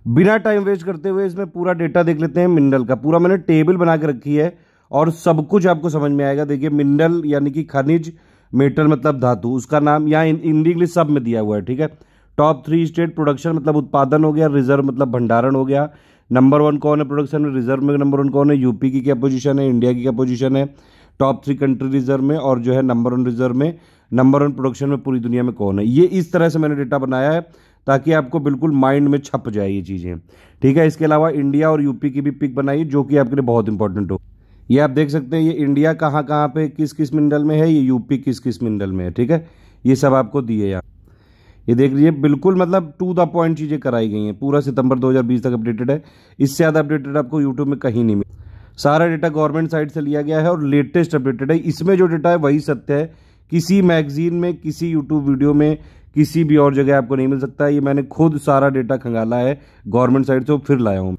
बिना time waste करते हुए इसमें पूरा डेटा देख लेते हैं मिनरल का। पूरा मैंने टेबल बना के रखी है और सब कुछ आपको समझ में आएगा। देखिए मिनरल यानी कि खनिज, मेटल मतलब धातु, उसका नाम यहाँ हिंदी इंग्लिश सब में दिया हुआ है, ठीक है। टॉप 3 स्टेट प्रोडक्शन मतलब उत्पादन हो गया, रिजर्व मतलब भंडारण हो गया। नंबर 1 कौन है प्रोडक्शन में, रिजर्व में नंबर 1 कौन है, यूपी की क्या पोजीशन है, इंडिया की क्या पोजीशन है, टॉप 3 कंट्री रिजर्व में, और जो है नंबर 1 रिजर्व में, नंबर 1 प्रोडक्शन में पूरी दुनिया में कौन है। ये इस तरह से मैंने डेटा बनाया है ताकि आपको बिल्कुल माइंड में छप जाए ये चीज़ें, ठीक है। इसके अलावा इंडिया और यूपी की भी पिक बनाई जो कि आपके लिए बहुत इंपॉर्टेंट हो। ये आप देख सकते हैं, ये इंडिया कहाँ कहाँ पे किस किस मिनरल में है, ये यूपी किस किस मिनरल में है, ठीक है। ये सब आपको दिए यहाँ, ये देख लीजिए, बिल्कुल मतलब टू द पॉइंट चीज़ें कराई गई हैं। पूरा सितंबर 2020 तक अपडेटेड है, इससे ज़्यादा अपडेटेड आपको यूट्यूब में कहीं नहीं मिले। सारा डेटा गवर्नमेंट साइट से लिया गया है और लेटेस्ट अपडेटेड है। इसमें जो डेटा है वही सत्य है, किसी मैगजीन में, किसी यूट्यूब वीडियो में, किसी भी और जगह आपको नहीं मिल सकता है। ये मैंने खुद सारा डेटा खंगाला है गवर्नमेंट साइट से, फिर लाया हूँ।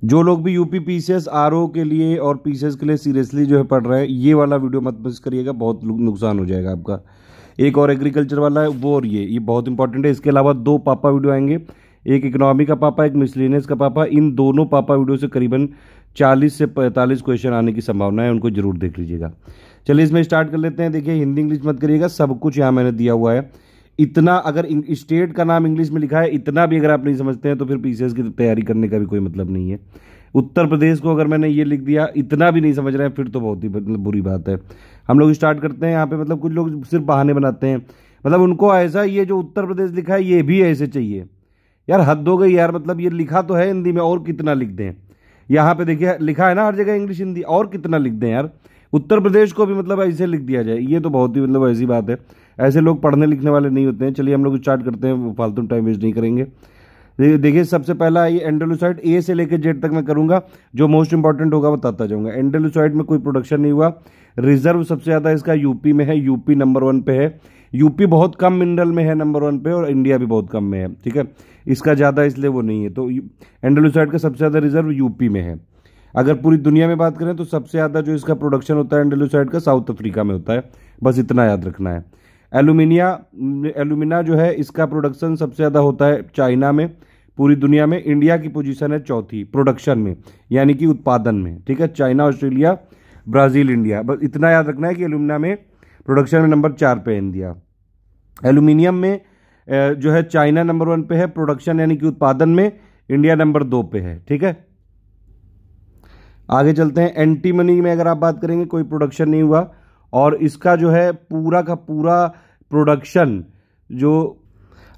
जो लोग भी यूपी पीसीएस आरओ के लिए और पीसीएस के लिए सीरियसली जो है पढ़ रहे हैं, ये वाला वीडियो मत मिस करिएगा, बहुत नुकसान हो जाएगा आपका। एक और एग्रीकल्चर वाला है वो, और ये बहुत इंपॉर्टेंट है। इसके अलावा 2 पापा वीडियो आएंगे, एक इकोनॉमी का पापा, एक मिसलेनियस का पापा। इन दोनों पापा वीडियो से करीबन 40 से 45 क्वेश्चन आने की संभावना है, उनको जरूर देख लीजिएगा। चलिए इसमें स्टार्ट कर लेते हैं। देखिए हिंदी इंग्लिश मत करिएगा, सब कुछ यहाँ मैंने दिया हुआ है। इतना अगर स्टेट का नाम इंग्लिश में लिखा है, इतना भी अगर आप नहीं समझते हैं तो फिर पीसीएस की तैयारी करने का भी कोई मतलब नहीं है। उत्तर प्रदेश को अगर मैंने ये लिख दिया, इतना भी नहीं समझ रहे हैं, फिर तो बहुत ही बुरी बात है। हम लोग स्टार्ट करते हैं यहाँ पे। मतलब कुछ लोग सिर्फ बहाने बनाते हैं, मतलब उनको ऐसा ये जो उत्तर प्रदेश लिखा है ये भी ऐसे चाहिए। यार हद हो गई यार, मतलब ये लिखा तो है हिंदी में, और कितना लिख दें। यहाँ पे देखिए लिखा है ना हर जगह इंग्लिश हिंदी, और कितना लिख दें यार। उत्तर प्रदेश को भी मतलब ऐसे लिख दिया जाए, ये तो बहुत ही मतलब ऐसी बात है। ऐसे लोग पढ़ने लिखने वाले नहीं होते हैं। चलिए हम लोग स्टार्ट करते हैं, फालतू टाइम वेस्ट नहीं करेंगे। देखिए सबसे पहला ये एंडोलुसाइड, ए से लेकर जेड तक मैं करूंगा, जो मोस्ट इंपॉर्टेंट होगा बताता जाऊंगा। एंडोलुसाइड में कोई प्रोडक्शन नहीं हुआ। रिजर्व सबसे ज्यादा इसका यूपी में है, यूपी नंबर 1 पे है। यूपी बहुत कम मिनरल में है नंबर 1 पे, और इंडिया भी बहुत कम में है, ठीक है। इसका ज्यादा इसलिए वो नहीं है। तो एंडोलुसाइड का सबसे ज्यादा रिजर्व यूपी में है। अगर पूरी दुनिया में बात करें तो सबसे ज्यादा जो इसका प्रोडक्शन होता है एंडोलुसाइड का, साउथ अफ्रीका में होता है। बस इतना याद रखना है। एल्यूमिना जो है इसका प्रोडक्शन सबसे ज्यादा होता है चाइना में। पूरी दुनिया में इंडिया की पोजीशन है 4थी प्रोडक्शन में, यानी कि उत्पादन में, ठीक है। चाइना, ऑस्ट्रेलिया, ब्राजील, इंडिया, बस इतना याद रखना है कि एल्यूमिना में प्रोडक्शन में नंबर 4 पे है इंडिया। एल्यूमिनियम में जो है चाइना नंबर 1 पे है, प्रोडक्शन यानी कि उत्पादन में इंडिया नंबर 2 पे है, ठीक है। आगे चलते हैं। एंटीमनी में अगर आप बात करेंगे कोई प्रोडक्शन नहीं हुआ, और इसका जो है पूरा का पूरा प्रोडक्शन जो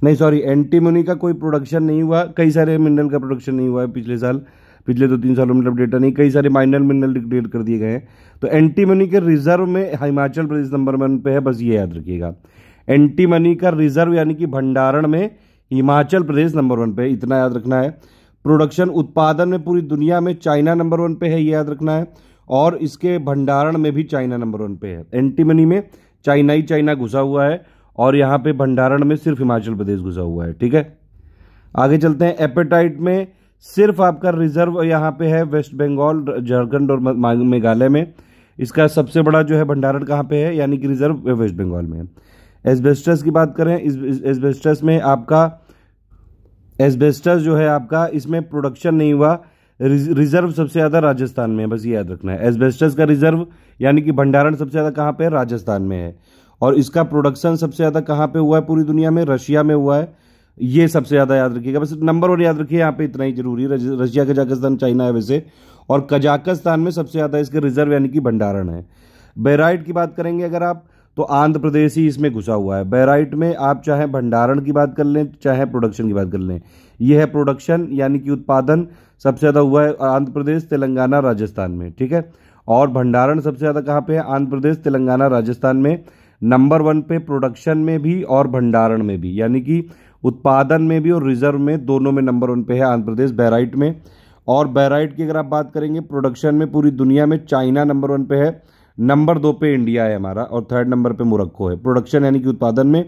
नहीं, सॉरी, एंटीमनी का कोई प्रोडक्शन नहीं हुआ। कई सारे मिनरल का प्रोडक्शन नहीं हुआ है पिछले साल, पिछले 2-3 सालों में डेटा नहीं, कई सारे माइनर मिनरल डिक्लेयर कर दिए गए हैं। तो एंटीमनी के रिजर्व में हिमाचल प्रदेश नंबर 1 पे है, बस ये याद रखिएगा। एंटीमनी का रिजर्व यानी कि भंडारण में हिमाचल प्रदेश नंबर 1 पे है, इतना याद रखना है। प्रोडक्शन उत्पादन में पूरी दुनिया में चाइना नंबर 1 पे है, ये याद रखना है। और इसके भंडारण में भी चाइना नंबर 1 पे है। एंटीमनी में चाइना घुसा हुआ है, और यहाँ पे भंडारण में सिर्फ हिमाचल प्रदेश घुसा हुआ है, ठीक है। आगे चलते हैं। एपेटाइट में सिर्फ आपका रिजर्व यहाँ पे है वेस्ट बंगाल, झारखंड और मेघालय में। इसका सबसे बड़ा जो है भंडारण कहाँ पे है, यानी कि रिजर्व वेस्ट बंगाल में है। एस्बेस्टस की बात करें, एस्बेस्टस में आपका एस्बेस्टस जो है आपका, इसमें प्रोडक्शन नहीं हुआ। रिजर्व सबसे ज्यादा राजस्थान में है, बस ये याद रखना है। एस्बेस्टस का रिजर्व यानी कि भंडारण सबसे ज्यादा कहाँ पे है, राजस्थान में है। और इसका प्रोडक्शन सबसे ज्यादा कहाँ पे हुआ है पूरी दुनिया में, रशिया में हुआ है। ये सबसे ज्यादा याद रखिएगा, बस नंबर और याद रखिए, यहाँ पे इतना ही जरूरी है। रशिया, कजाकिस्तान, चाइना है वैसे, और कजाकिस्तान में सबसे ज्यादा इसके रिजर्व यानी कि भंडारण है। बेराइट की बात करेंगे अगर आप, तो आंध्र प्रदेश ही इसमें घुसा हुआ है। बेराइट में आप चाहे भंडारण की बात कर लें, चाहे प्रोडक्शन की बात कर लें, यह है प्रोडक्शन यानी कि उत्पादन सबसे ज्यादा हुआ है आंध्र प्रदेश, तेलंगाना, राजस्थान में, ठीक है। और भंडारण सबसे ज्यादा कहाँ पे है, आंध्र प्रदेश, तेलंगाना, राजस्थान में। नंबर 1 पे प्रोडक्शन में भी और भंडारण में भी, यानी कि उत्पादन में भी और रिजर्व में, दोनों में नंबर 1 पे है आंध्र प्रदेश बेराइट में। और बेराइट की अगर आप बात करेंगे प्रोडक्शन में पूरी दुनिया में चाइना नंबर 1 पे है, नंबर 2 पे इंडिया है हमारा, और 3rd नंबर पे मोरक्को है प्रोडक्शन यानी कि उत्पादन में।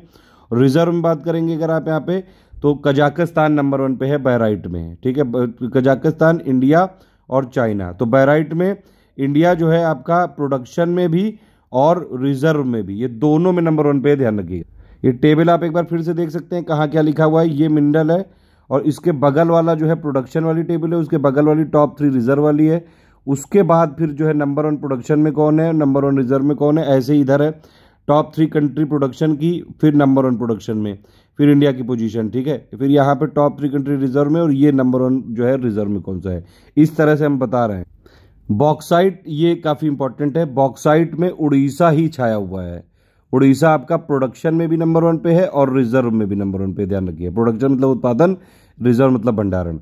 रिजर्व में बात करेंगे अगर आप यहाँ पे, तो कजाकिस्तान नंबर 1 पे है बेराइट में, ठीक है। कजाकिस्तान, इंडिया और चाइना। तो बेराइट में इंडिया जो है आपका प्रोडक्शन में भी और रिजर्व में भी, ये दोनों में नंबर 1 पे, ध्यान रखिएगा। ये टेबल आप एक बार फिर से देख सकते हैं, कहाँ क्या लिखा हुआ है। ये मिनरल है और इसके बगल वाला जो है प्रोडक्शन वाली टेबल है, उसके बगल वाली टॉप 3 रिजर्व वाली है। उसके बाद फिर जो है नंबर 1 प्रोडक्शन में कौन है, नंबर 1 रिजर्व में कौन है, ऐसे ही इधर है टॉप 3 कंट्री प्रोडक्शन की, फिर नंबर 1 प्रोडक्शन में, फिर इंडिया की पोजीशन, ठीक है। फिर यहाँ पे टॉप 3 कंट्री रिजर्व में और ये नंबर 1 जो है रिजर्व में कौन सा है, इस तरह से हम बता रहे हैं। बॉक्साइट ये काफ़ी इंपॉर्टेंट है। बॉक्साइट में उड़ीसा ही छाया हुआ है। उड़ीसा आपका प्रोडक्शन में भी नंबर 1 पे है और रिजर्व में भी नंबर 1 पे, ध्यान रखिए। प्रोडक्शन मतलब उत्पादन, रिजर्व मतलब भंडारण।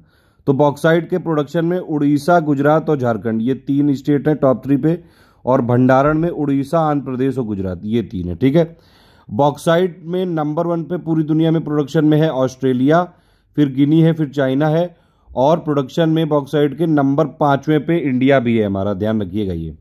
तो बॉक्साइट के प्रोडक्शन में उड़ीसा, गुजरात और झारखंड ये 3 स्टेट हैं टॉप 3 पे, और भंडारण में उड़ीसा, आंध्र प्रदेश और गुजरात ये 3 है, ठीक है। बॉक्साइट में नंबर 1 पे पूरी दुनिया में प्रोडक्शन में है ऑस्ट्रेलिया, फिर गिनी है, फिर चाइना है, और प्रोडक्शन में बॉक्साइट के नंबर 5वें पे इंडिया भी है हमारा, ध्यान रखिएगा ये।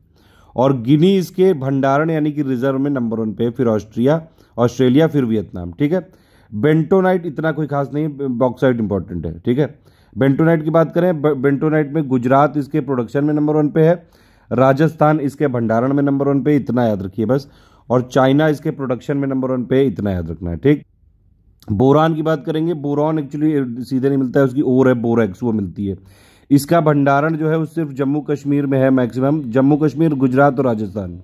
और गिनी इसके भंडारण यानी कि रिजर्व में नंबर 1 पे, फिर ऑस्ट्रेलिया, फिर वियतनाम, ठीक है। बेंटोनाइट इतना कोई खास नहीं, बॉक्साइट इंपॉर्टेंट है, ठीक है। बेंटोनाइट की बात करें, बेंटोनाइट में गुजरात इसके प्रोडक्शन में नंबर 1 पे है, राजस्थान इसके भंडारण में नंबर 1 पे, इतना याद रखिए बस, और चाइना इसके प्रोडक्शन में नंबर 1 पे, इतना याद रखना है, ठीक। बोरान की बात करेंगे, बोरॉन एक्चुअली सीधे नहीं मिलता है, उसकी और है बोरेक्स, वो मिलती है। इसका भंडारण जो है वो सिर्फ जम्मू कश्मीर में है मैक्सिमम, जम्मू कश्मीर, गुजरात और राजस्थान।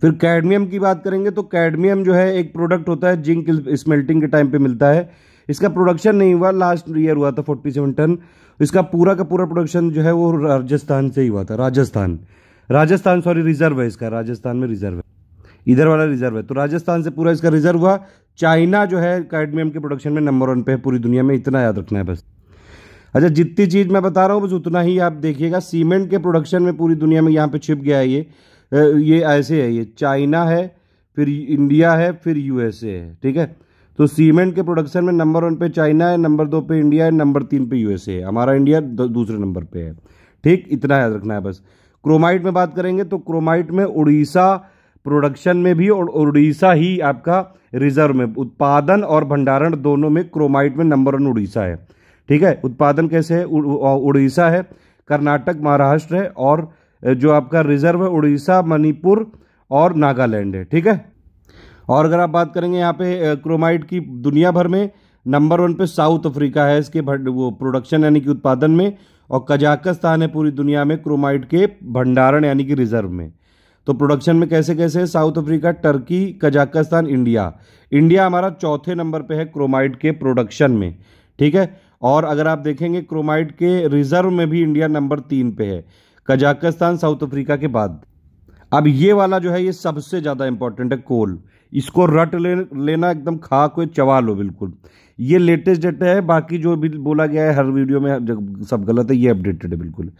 फिर कैडमियम की बात करेंगे तो कैडमियम जो है एक प्रोडक्ट होता है, जिंक स्मेल्टिंग के टाइम पे मिलता है। इसका प्रोडक्शन नहीं हुआ, लास्ट ईयर हुआ था 47 टन। इसका पूरा का पूरा प्रोडक्शन जो है वो राजस्थान से ही हुआ था, राजस्थान सॉरी, रिजर्व है इसका, राजस्थान में रिजर्व है, इधर वाला रिजर्व है, तो राजस्थान से पूरा इसका रिजर्व हुआ। चाइना जो है कैडमियम के प्रोडक्शन में नंबर 1 पे है पूरी दुनिया में, इतना याद रखना है बस। अच्छा, जितनी चीज मैं बता रहा हूँ बस उतना ही आप देखिएगा। सीमेंट के प्रोडक्शन में पूरी दुनिया में यहाँ पे छिप गया है ये ऐसे है, ये चाइना है, फिर इंडिया है, फिर यूएसए है, ठीक है। तो सीमेंट के प्रोडक्शन में नंबर 1 पे चाइना है, नंबर 2 पे इंडिया है, नंबर 3 पे यूएसए है, हमारा इंडिया दूसरे नंबर पे है, ठीक, इतना याद रखना है बस। क्रोमाइट में बात करेंगे तो क्रोमाइट में उड़ीसा प्रोडक्शन में भी और उड़ीसा ही आपका रिजर्व में, उत्पादन और भंडारण दोनों में क्रोमाइट में नंबर 1 उड़ीसा है, ठीक है। उत्पादन कैसे है, उड़ीसा है, कर्नाटक, महाराष्ट्र है, और जो आपका रिजर्व है उड़ीसा, मणिपुर और नागालैंड है, ठीक है। और अगर आप बात करेंगे यहाँ पे क्रोमाइट की दुनिया भर में नंबर 1 पे साउथ अफ्रीका है इसके वो प्रोडक्शन यानी कि उत्पादन में, और कजाकिस्तान है पूरी दुनिया में क्रोमाइट के भंडारण यानी कि रिजर्व में। तो प्रोडक्शन में कैसे कैसे है, south Africa, Turkey, Kazakhstan, India हमारा 4थे नंबर पे है क्रोमाइट के प्रोडक्शन में, ठीक है। और अगर आप देखेंगे क्रोमाइट के रिजर्व में भी इंडिया नंबर 3 पे है, कजाकिस्तान, साउथ अफ्रीका के बाद। अब ये वाला जो है ये सबसे ज्यादा इंपॉर्टेंट है, कोल। इसको रट लेना, एकदम खा को चबा लो बिल्कुल। ये लेटेस्ट डेटा है, बाकी जो भी बोला गया है हर वीडियो में सब गलत है, ये अपडेटेड है बिल्कुल।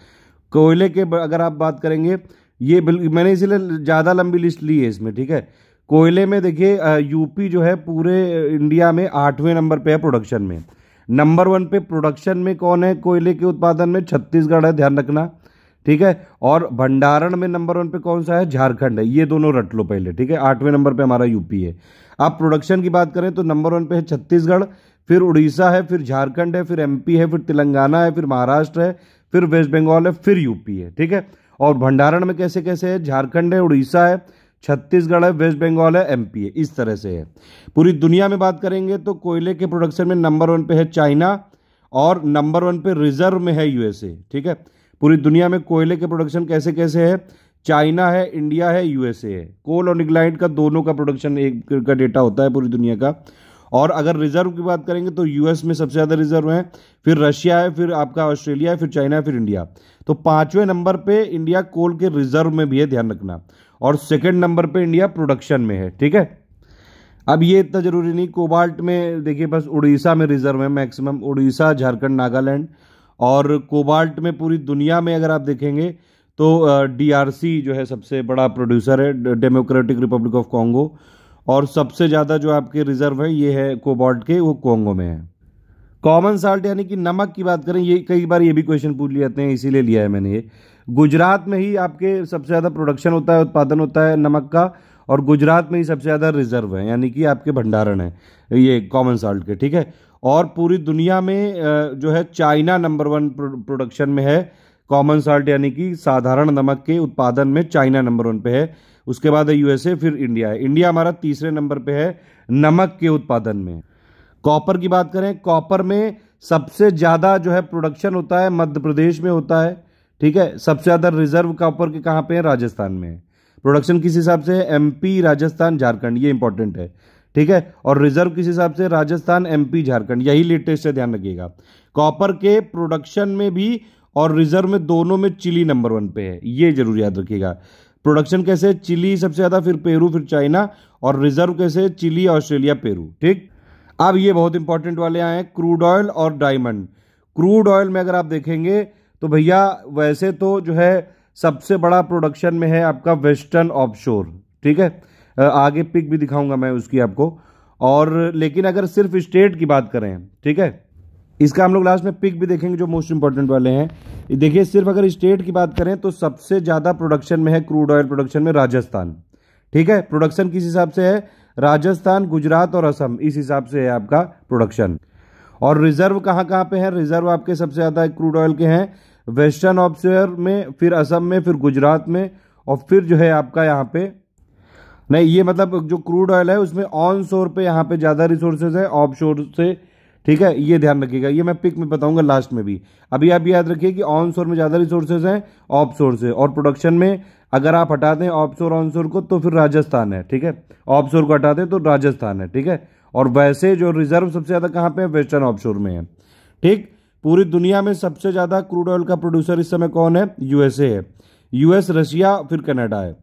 कोयले के अगर आप बात करेंगे, ये मैंने इसीलिए ज़्यादा लंबी लिस्ट ली है इसमें, ठीक है। कोयले में देखिए यूपी जो है पूरे इंडिया में 8वें नंबर पे है प्रोडक्शन में। नंबर 1 पे प्रोडक्शन में कौन है कोयले के उत्पादन में, छत्तीसगढ़ है, ध्यान रखना, ठीक है। और भंडारण में नंबर 1 पे कौन सा है, झारखंड है, ये दोनों रट लो पहले, ठीक है। 8वें नंबर पे हमारा यूपी है। आप प्रोडक्शन की बात करें तो नंबर 1 पे है छत्तीसगढ़, फिर उड़ीसा है, फिर झारखंड है, फिर एमपी है, फिर तेलंगाना है, फिर महाराष्ट्र है, फिर वेस्ट बंगाल है, फिर यूपी है, ठीक है। और भंडारण में कैसे कैसे है, झारखंड है, उड़ीसा है, छत्तीसगढ़ है, वेस्ट बंगाल है, एमपी है, इस तरह से है। पूरी दुनिया में बात करेंगे तो कोयले के प्रोडक्शन में नंबर 1 पे है चाइना, और नंबर 1 पे रिजर्व में है यूएसए, ठीक है। पूरी दुनिया में कोयले के प्रोडक्शन कैसे कैसे है, चाइना है, इंडिया है, यूएसए है। कोल और निकलाइट का दोनों का प्रोडक्शन एक का डेटा होता है पूरी दुनिया का। और अगर रिजर्व की बात करेंगे तो यूएस में सबसे ज़्यादा रिजर्व है, फिर रशिया है, फिर आपका ऑस्ट्रेलिया है, फिर चाइना है, फिर इंडिया। तो 5वें नंबर पे इंडिया कोल के रिजर्व में भी है, ध्यान रखना। और 2nd नंबर पे इंडिया प्रोडक्शन में है, ठीक है। अब ये इतना जरूरी नहीं, कोबाल्ट में देखिए बस उड़ीसा में रिजर्व है मैक्सिमम, उड़ीसा, झारखंड, नागालैंड। और कोबाल्ट में पूरी दुनिया में अगर आप देखेंगे तो डीआरसी जो है सबसे बड़ा प्रोड्यूसर है, डेमोक्रेटिक रिपब्लिक ऑफ कॉन्गो। और सबसे ज़्यादा जो आपके रिजर्व है ये है कोबाल्ट के, वो कॉन्गो में है। कॉमन साल्ट यानी कि नमक की बात करें, ये कई बार ये भी क्वेश्चन पूछ लिए जाते हैं, इसीलिए लिया है मैंने ये। गुजरात में ही आपके सबसे ज़्यादा प्रोडक्शन होता है, उत्पादन होता है नमक का, और गुजरात में ही सबसे ज़्यादा रिजर्व है यानी कि आपके भंडारण है ये कॉमन साल्ट के, ठीक है। और पूरी दुनिया में जो है चाइना नंबर 1 प्रोडक्शन में है कॉमन साल्ट यानी कि साधारण नमक के उत्पादन में चाइना नंबर 1 पे है। उसके बाद है यूएसए, फिर इंडिया है। इंडिया हमारा 3रे नंबर पे है नमक के उत्पादन में। कॉपर की बात करें, कॉपर में सबसे ज्यादा जो है प्रोडक्शन होता है मध्य प्रदेश में होता है, ठीक है। सबसे ज्यादा रिजर्व कॉपर के कहां पे है? राजस्थान में है। प्रोडक्शन किस हिसाब से है? एमपी, राजस्थान, झारखंड, ये इंपॉर्टेंट है, ठीक है। और रिजर्व किस हिसाब से? राजस्थान, एमपी, झारखंड, यही लेटेस्ट है, ध्यान रखिएगा। कॉपर के प्रोडक्शन में भी और रिजर्व में दोनों में चिली नंबर 1 पे है, ये जरूर याद रखिएगा। प्रोडक्शन कैसे? चिली सबसे ज्यादा, फिर पेरू, फिर चाइना, और रिजर्व कैसे? चिली, ऑस्ट्रेलिया, पेरू, ठीक। अब ये बहुत इंपॉर्टेंट वाले आए हैं, क्रूड ऑयल और डायमंड। क्रूड ऑयल में अगर आप देखेंगे तो भैया वैसे तो जो है सबसे बड़ा प्रोडक्शन में है आपका वेस्टर्न ऑफशोर, ठीक है। आगे पिक भी दिखाऊंगा मैं उसकी आपको। और लेकिन अगर सिर्फ स्टेट की बात करें, ठीक है, इसका हम लोग लास्ट में पिक भी देखेंगे जो मोस्ट इंपॉर्टेंट वाले हैं। देखिए सिर्फ अगर स्टेट की बात करें तो सबसे ज्यादा प्रोडक्शन में है क्रूड ऑयल प्रोडक्शन में राजस्थान, ठीक है। प्रोडक्शन किस हिसाब से है? राजस्थान, गुजरात और असम, इस हिसाब से है आपका प्रोडक्शन। और रिजर्व कहां कहां पे है? रिजर्व आपके सबसे ज्यादा क्रूड ऑयल के हैं वेस्टर्न ऑफशोर में, फिर असम में, फिर गुजरात में, और फिर जो है आपका यहाँ पे नहीं, ये मतलब जो क्रूड ऑयल है उसमें ऑन शोर पे यहाँ पे ज्यादा रिसोर्सेज है ऑफ शोर से, ठीक है। ये ध्यान रखिएगा, ये मैं पिक में बताऊंगा लास्ट में भी। अभी आप याद रखिए कि ऑन शोर में ज्यादा रिसोर्सेज हैं ऑफ शोर से, और प्रोडक्शन में अगर आप हटा दें ऑफ शोर ऑन शोर को तो फिर राजस्थान है, ठीक है। ऑफ शोर को हटा दें तो राजस्थान है, ठीक है। और वैसे जो रिजर्व सबसे ज्यादा कहां पे है? वेस्टर्न ऑफ शोर में है, ठीक। पूरी दुनिया में सबसे ज्यादा क्रूड ऑयल का प्रोड्यूसर इस समय कौन है? यूएसए है। यूएस, रशिया, फिर कनाडा है।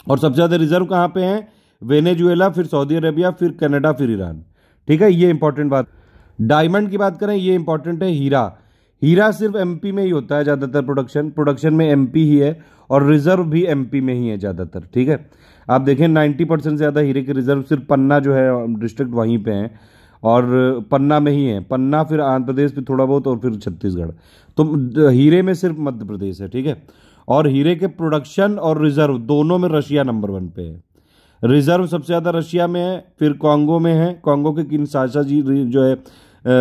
और सबसे ज्यादा रिजर्व कहां पे है? वेनेजुएला, फिर सऊदी अरेबिया, फिर कनाडा, फिर ईरान, ठीक है। ये इंपॉर्टेंट बात। डायमंड की बात करें, ये इंपॉर्टेंट है। हीरा, हीरा सिर्फ एमपी में ही होता है ज्यादातर, प्रोडक्शन में एमपी ही है, और रिजर्व भी एमपी में ही है ज्यादातर, ठीक है। आप देखें 90% ज्यादा हीरे के रिजर्व सिर्फ पन्ना जो है डिस्ट्रिक्ट वहीं पे हैं, और पन्ना में ही है। पन्ना, फिर आंध्र प्रदेश, फिर थोड़ा बहुत, और फिर छत्तीसगढ़। तो हीरे में सिर्फ मध्य प्रदेश है, ठीक है। और हीरे के प्रोडक्शन और रिजर्व दोनों में रशिया नंबर 1 पे है। रिजर्व सबसे ज्यादा रशिया में है, फिर कांगो में है, कांगो के किनशासा जी जो है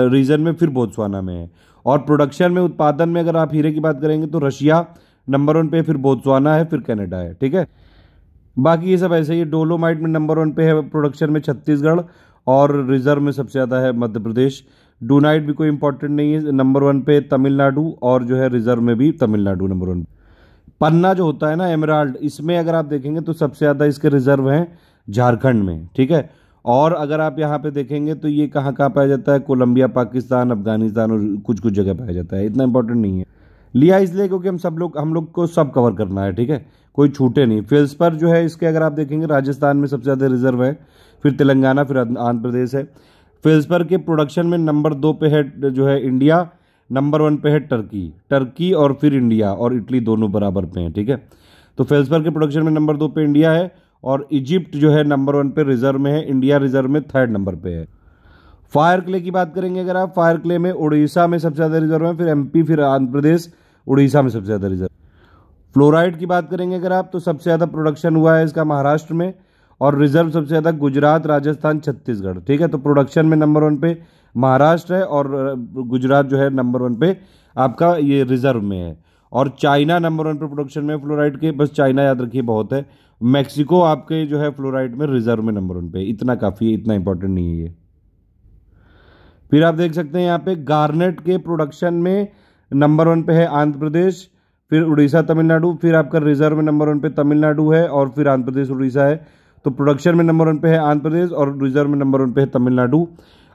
रीजन में, फिर बोत्सवाना में है। और प्रोडक्शन में, उत्पादन में अगर आप हीरे की बात करेंगे तो रशिया नंबर 1 पे, फिर बोत्सवाना है, फिर कनाडा है, ठीक है। बाकी ये सब ऐसे ही। डोलोमाइट में नंबर 1 पे है प्रोडक्शन में छत्तीसगढ़, और रिजर्व में सबसे ज्यादा है मध्य प्रदेश। डूनाइट भी कोई इंपॉर्टेंट नहीं है, नंबर 1 पे तमिलनाडु, और जो है रिजर्व में भी तमिलनाडु नंबर 1। पन्ना जो होता है ना, एमराल्ड, इसमें अगर आप देखेंगे तो सबसे ज्यादा इसके रिजर्व हैं झारखंड में, ठीक है। और अगर आप यहाँ पे देखेंगे तो ये कहाँ कहाँ पाया जाता है? कोलंबिया, पाकिस्तान, अफगानिस्तान, और कुछ कुछ जगह पाया जाता है। इतना इंपॉर्टेंट नहीं है, लिया इसलिए क्योंकि हम लोग को सब कवर करना है, ठीक है, कोई छूटे नहीं। फिल्स पर जो है इसके अगर आप देखेंगे राजस्थान में सबसे ज्यादा रिजर्व है, फिर तेलंगाना, फिर आंध्र प्रदेश है। फिल्स पर के प्रोडक्शन में नंबर 2 पे है जो है इंडिया, नंबर 1 पे है टर्की, और फिर इंडिया और इटली दोनों बराबर पे हैं, ठीक है। तो फेल्सपर के प्रोडक्शन में नंबर 2 पे इंडिया है, और इजिप्ट जो है नंबर 1 पे रिजर्व में है, इंडिया रिजर्व में 3rd नंबर पे है। फायर क्ले की बात करेंगे अगर आप, फायर क्ले में उड़ीसा में सबसे ज्यादा रिजर्व है, फिर एमपी, फिर आंध्र प्रदेश, उड़ीसा में सबसे ज्यादा रिजर्व। फ्लोराइड की बात करेंगे अगर आप तो सबसे ज्यादा प्रोडक्शन हुआ है इसका महाराष्ट्र में, और रिजर्व सबसे ज्यादा गुजरात, राजस्थान, छत्तीसगढ़, ठीक है। तो प्रोडक्शन में नंबर 1 पे महाराष्ट्र है, और गुजरात जो है नंबर 1 पे आपका ये रिजर्व में है। और चाइना नंबर 1 पे प्रोडक्शन में फ्लोराइड के, बस चाइना याद रखिए बहुत है। मैक्सिको आपके जो है फ्लोराइड में रिजर्व में नंबर 1 पे, इतना काफी है, इतना इंपॉर्टेंट नहीं है ये। फिर आप देख सकते हैं यहाँ पे गार्नेट के प्रोडक्शन में नंबर 1 पे है आंध्र प्रदेश, फिर उड़ीसा, तमिलनाडु, फिर आपका रिजर्व में नंबर 1 पे तमिलनाडु है, और फिर आंध्र प्रदेश, उड़ीसा है। तो प्रोडक्शन में नंबर 1 पे है आंध्र प्रदेश, और रिजर्व में नंबर 1 पे है तमिलनाडु।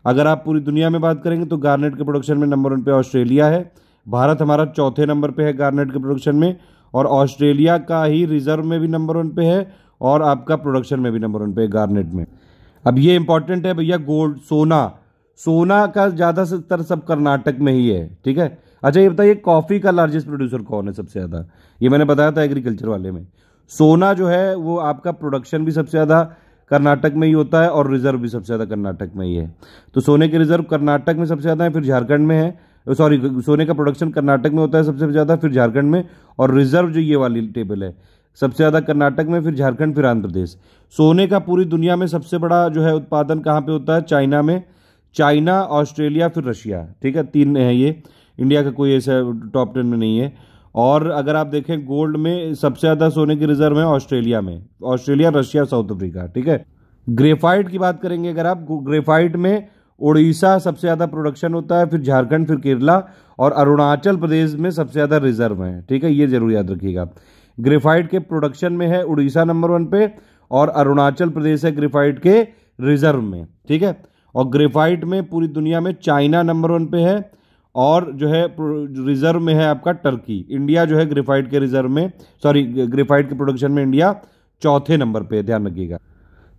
अगर आप पूरी दुनिया में बात करेंगे तो गार्नेट के प्रोडक्शन में नंबर 1 पे ऑस्ट्रेलिया है। भारत हमारा 4थे नंबर पे है गार्नेट के प्रोडक्शन में, और ऑस्ट्रेलिया का ही रिजर्व में भी नंबर 1 पे है, और आपका प्रोडक्शन में भी नंबर 1 पे है गार्नेट में। अब ये इंपॉर्टेंट है भैया, गोल्ड, सोना का ज्यादातर सब कर्नाटक में ही है, ठीक है। अच्छा ये बताइए कॉफी का लार्जेस्ट प्रोड्यूसर कौन है सबसे ज्यादा? ये मैंने बताया था एग्रीकल्चर वाले में। सोना जो है वो आपका प्रोडक्शन भी सबसे ज्यादा कर्नाटक में ही होता है, और रिजर्व भी सबसे ज्यादा कर्नाटक में ही है। तो सोने के रिजर्व कर्नाटक में सबसे ज्यादा है, फिर झारखंड में है, सॉरी सोने का प्रोडक्शन कर्नाटक में होता है सबसे ज्यादा, फिर झारखंड में, और रिजर्व जो ये वाली टेबल है सबसे ज्यादा कर्नाटक में, फिर झारखंड, फिर आंध्र प्रदेश। सोने का पूरी दुनिया में सबसे बड़ा जो है उत्पादन कहाँ पे होता है? चाइना में, चाइना, ऑस्ट्रेलिया, फिर रशिया, ठीक है, 3 है ये। इंडिया का कोई ऐसा टॉप 10 में नहीं है। और अगर आप देखें गोल्ड में सबसे ज्यादा सोने की रिजर्व है ऑस्ट्रेलिया में, ऑस्ट्रेलिया, रशिया, साउथ अफ्रीका, ठीक है। ग्रेफाइट की बात करेंगे अगर आप, ग्रेफाइट में उड़ीसा सबसे ज़्यादा प्रोडक्शन होता है, फिर झारखंड, फिर केरला, और अरुणाचल प्रदेश में सबसे ज़्यादा रिजर्व है। ठीक है, ये जरूर याद रखिएगा। ग्रेफाइट के प्रोडक्शन में है उड़ीसा नंबर 1 पे, और अरुणाचल प्रदेश है ग्रेफाइट के रिजर्व में। ठीक है, और ग्रेफाइट में पूरी दुनिया में चाइना नंबर 1 पे है, और जो है रिजर्व में है आपका टर्की। इंडिया जो है ग्रेफाइट के रिजर्व में, सॉरी ग्रेफाइट के प्रोडक्शन में इंडिया चौथे नंबर पे, ध्यान रखिएगा।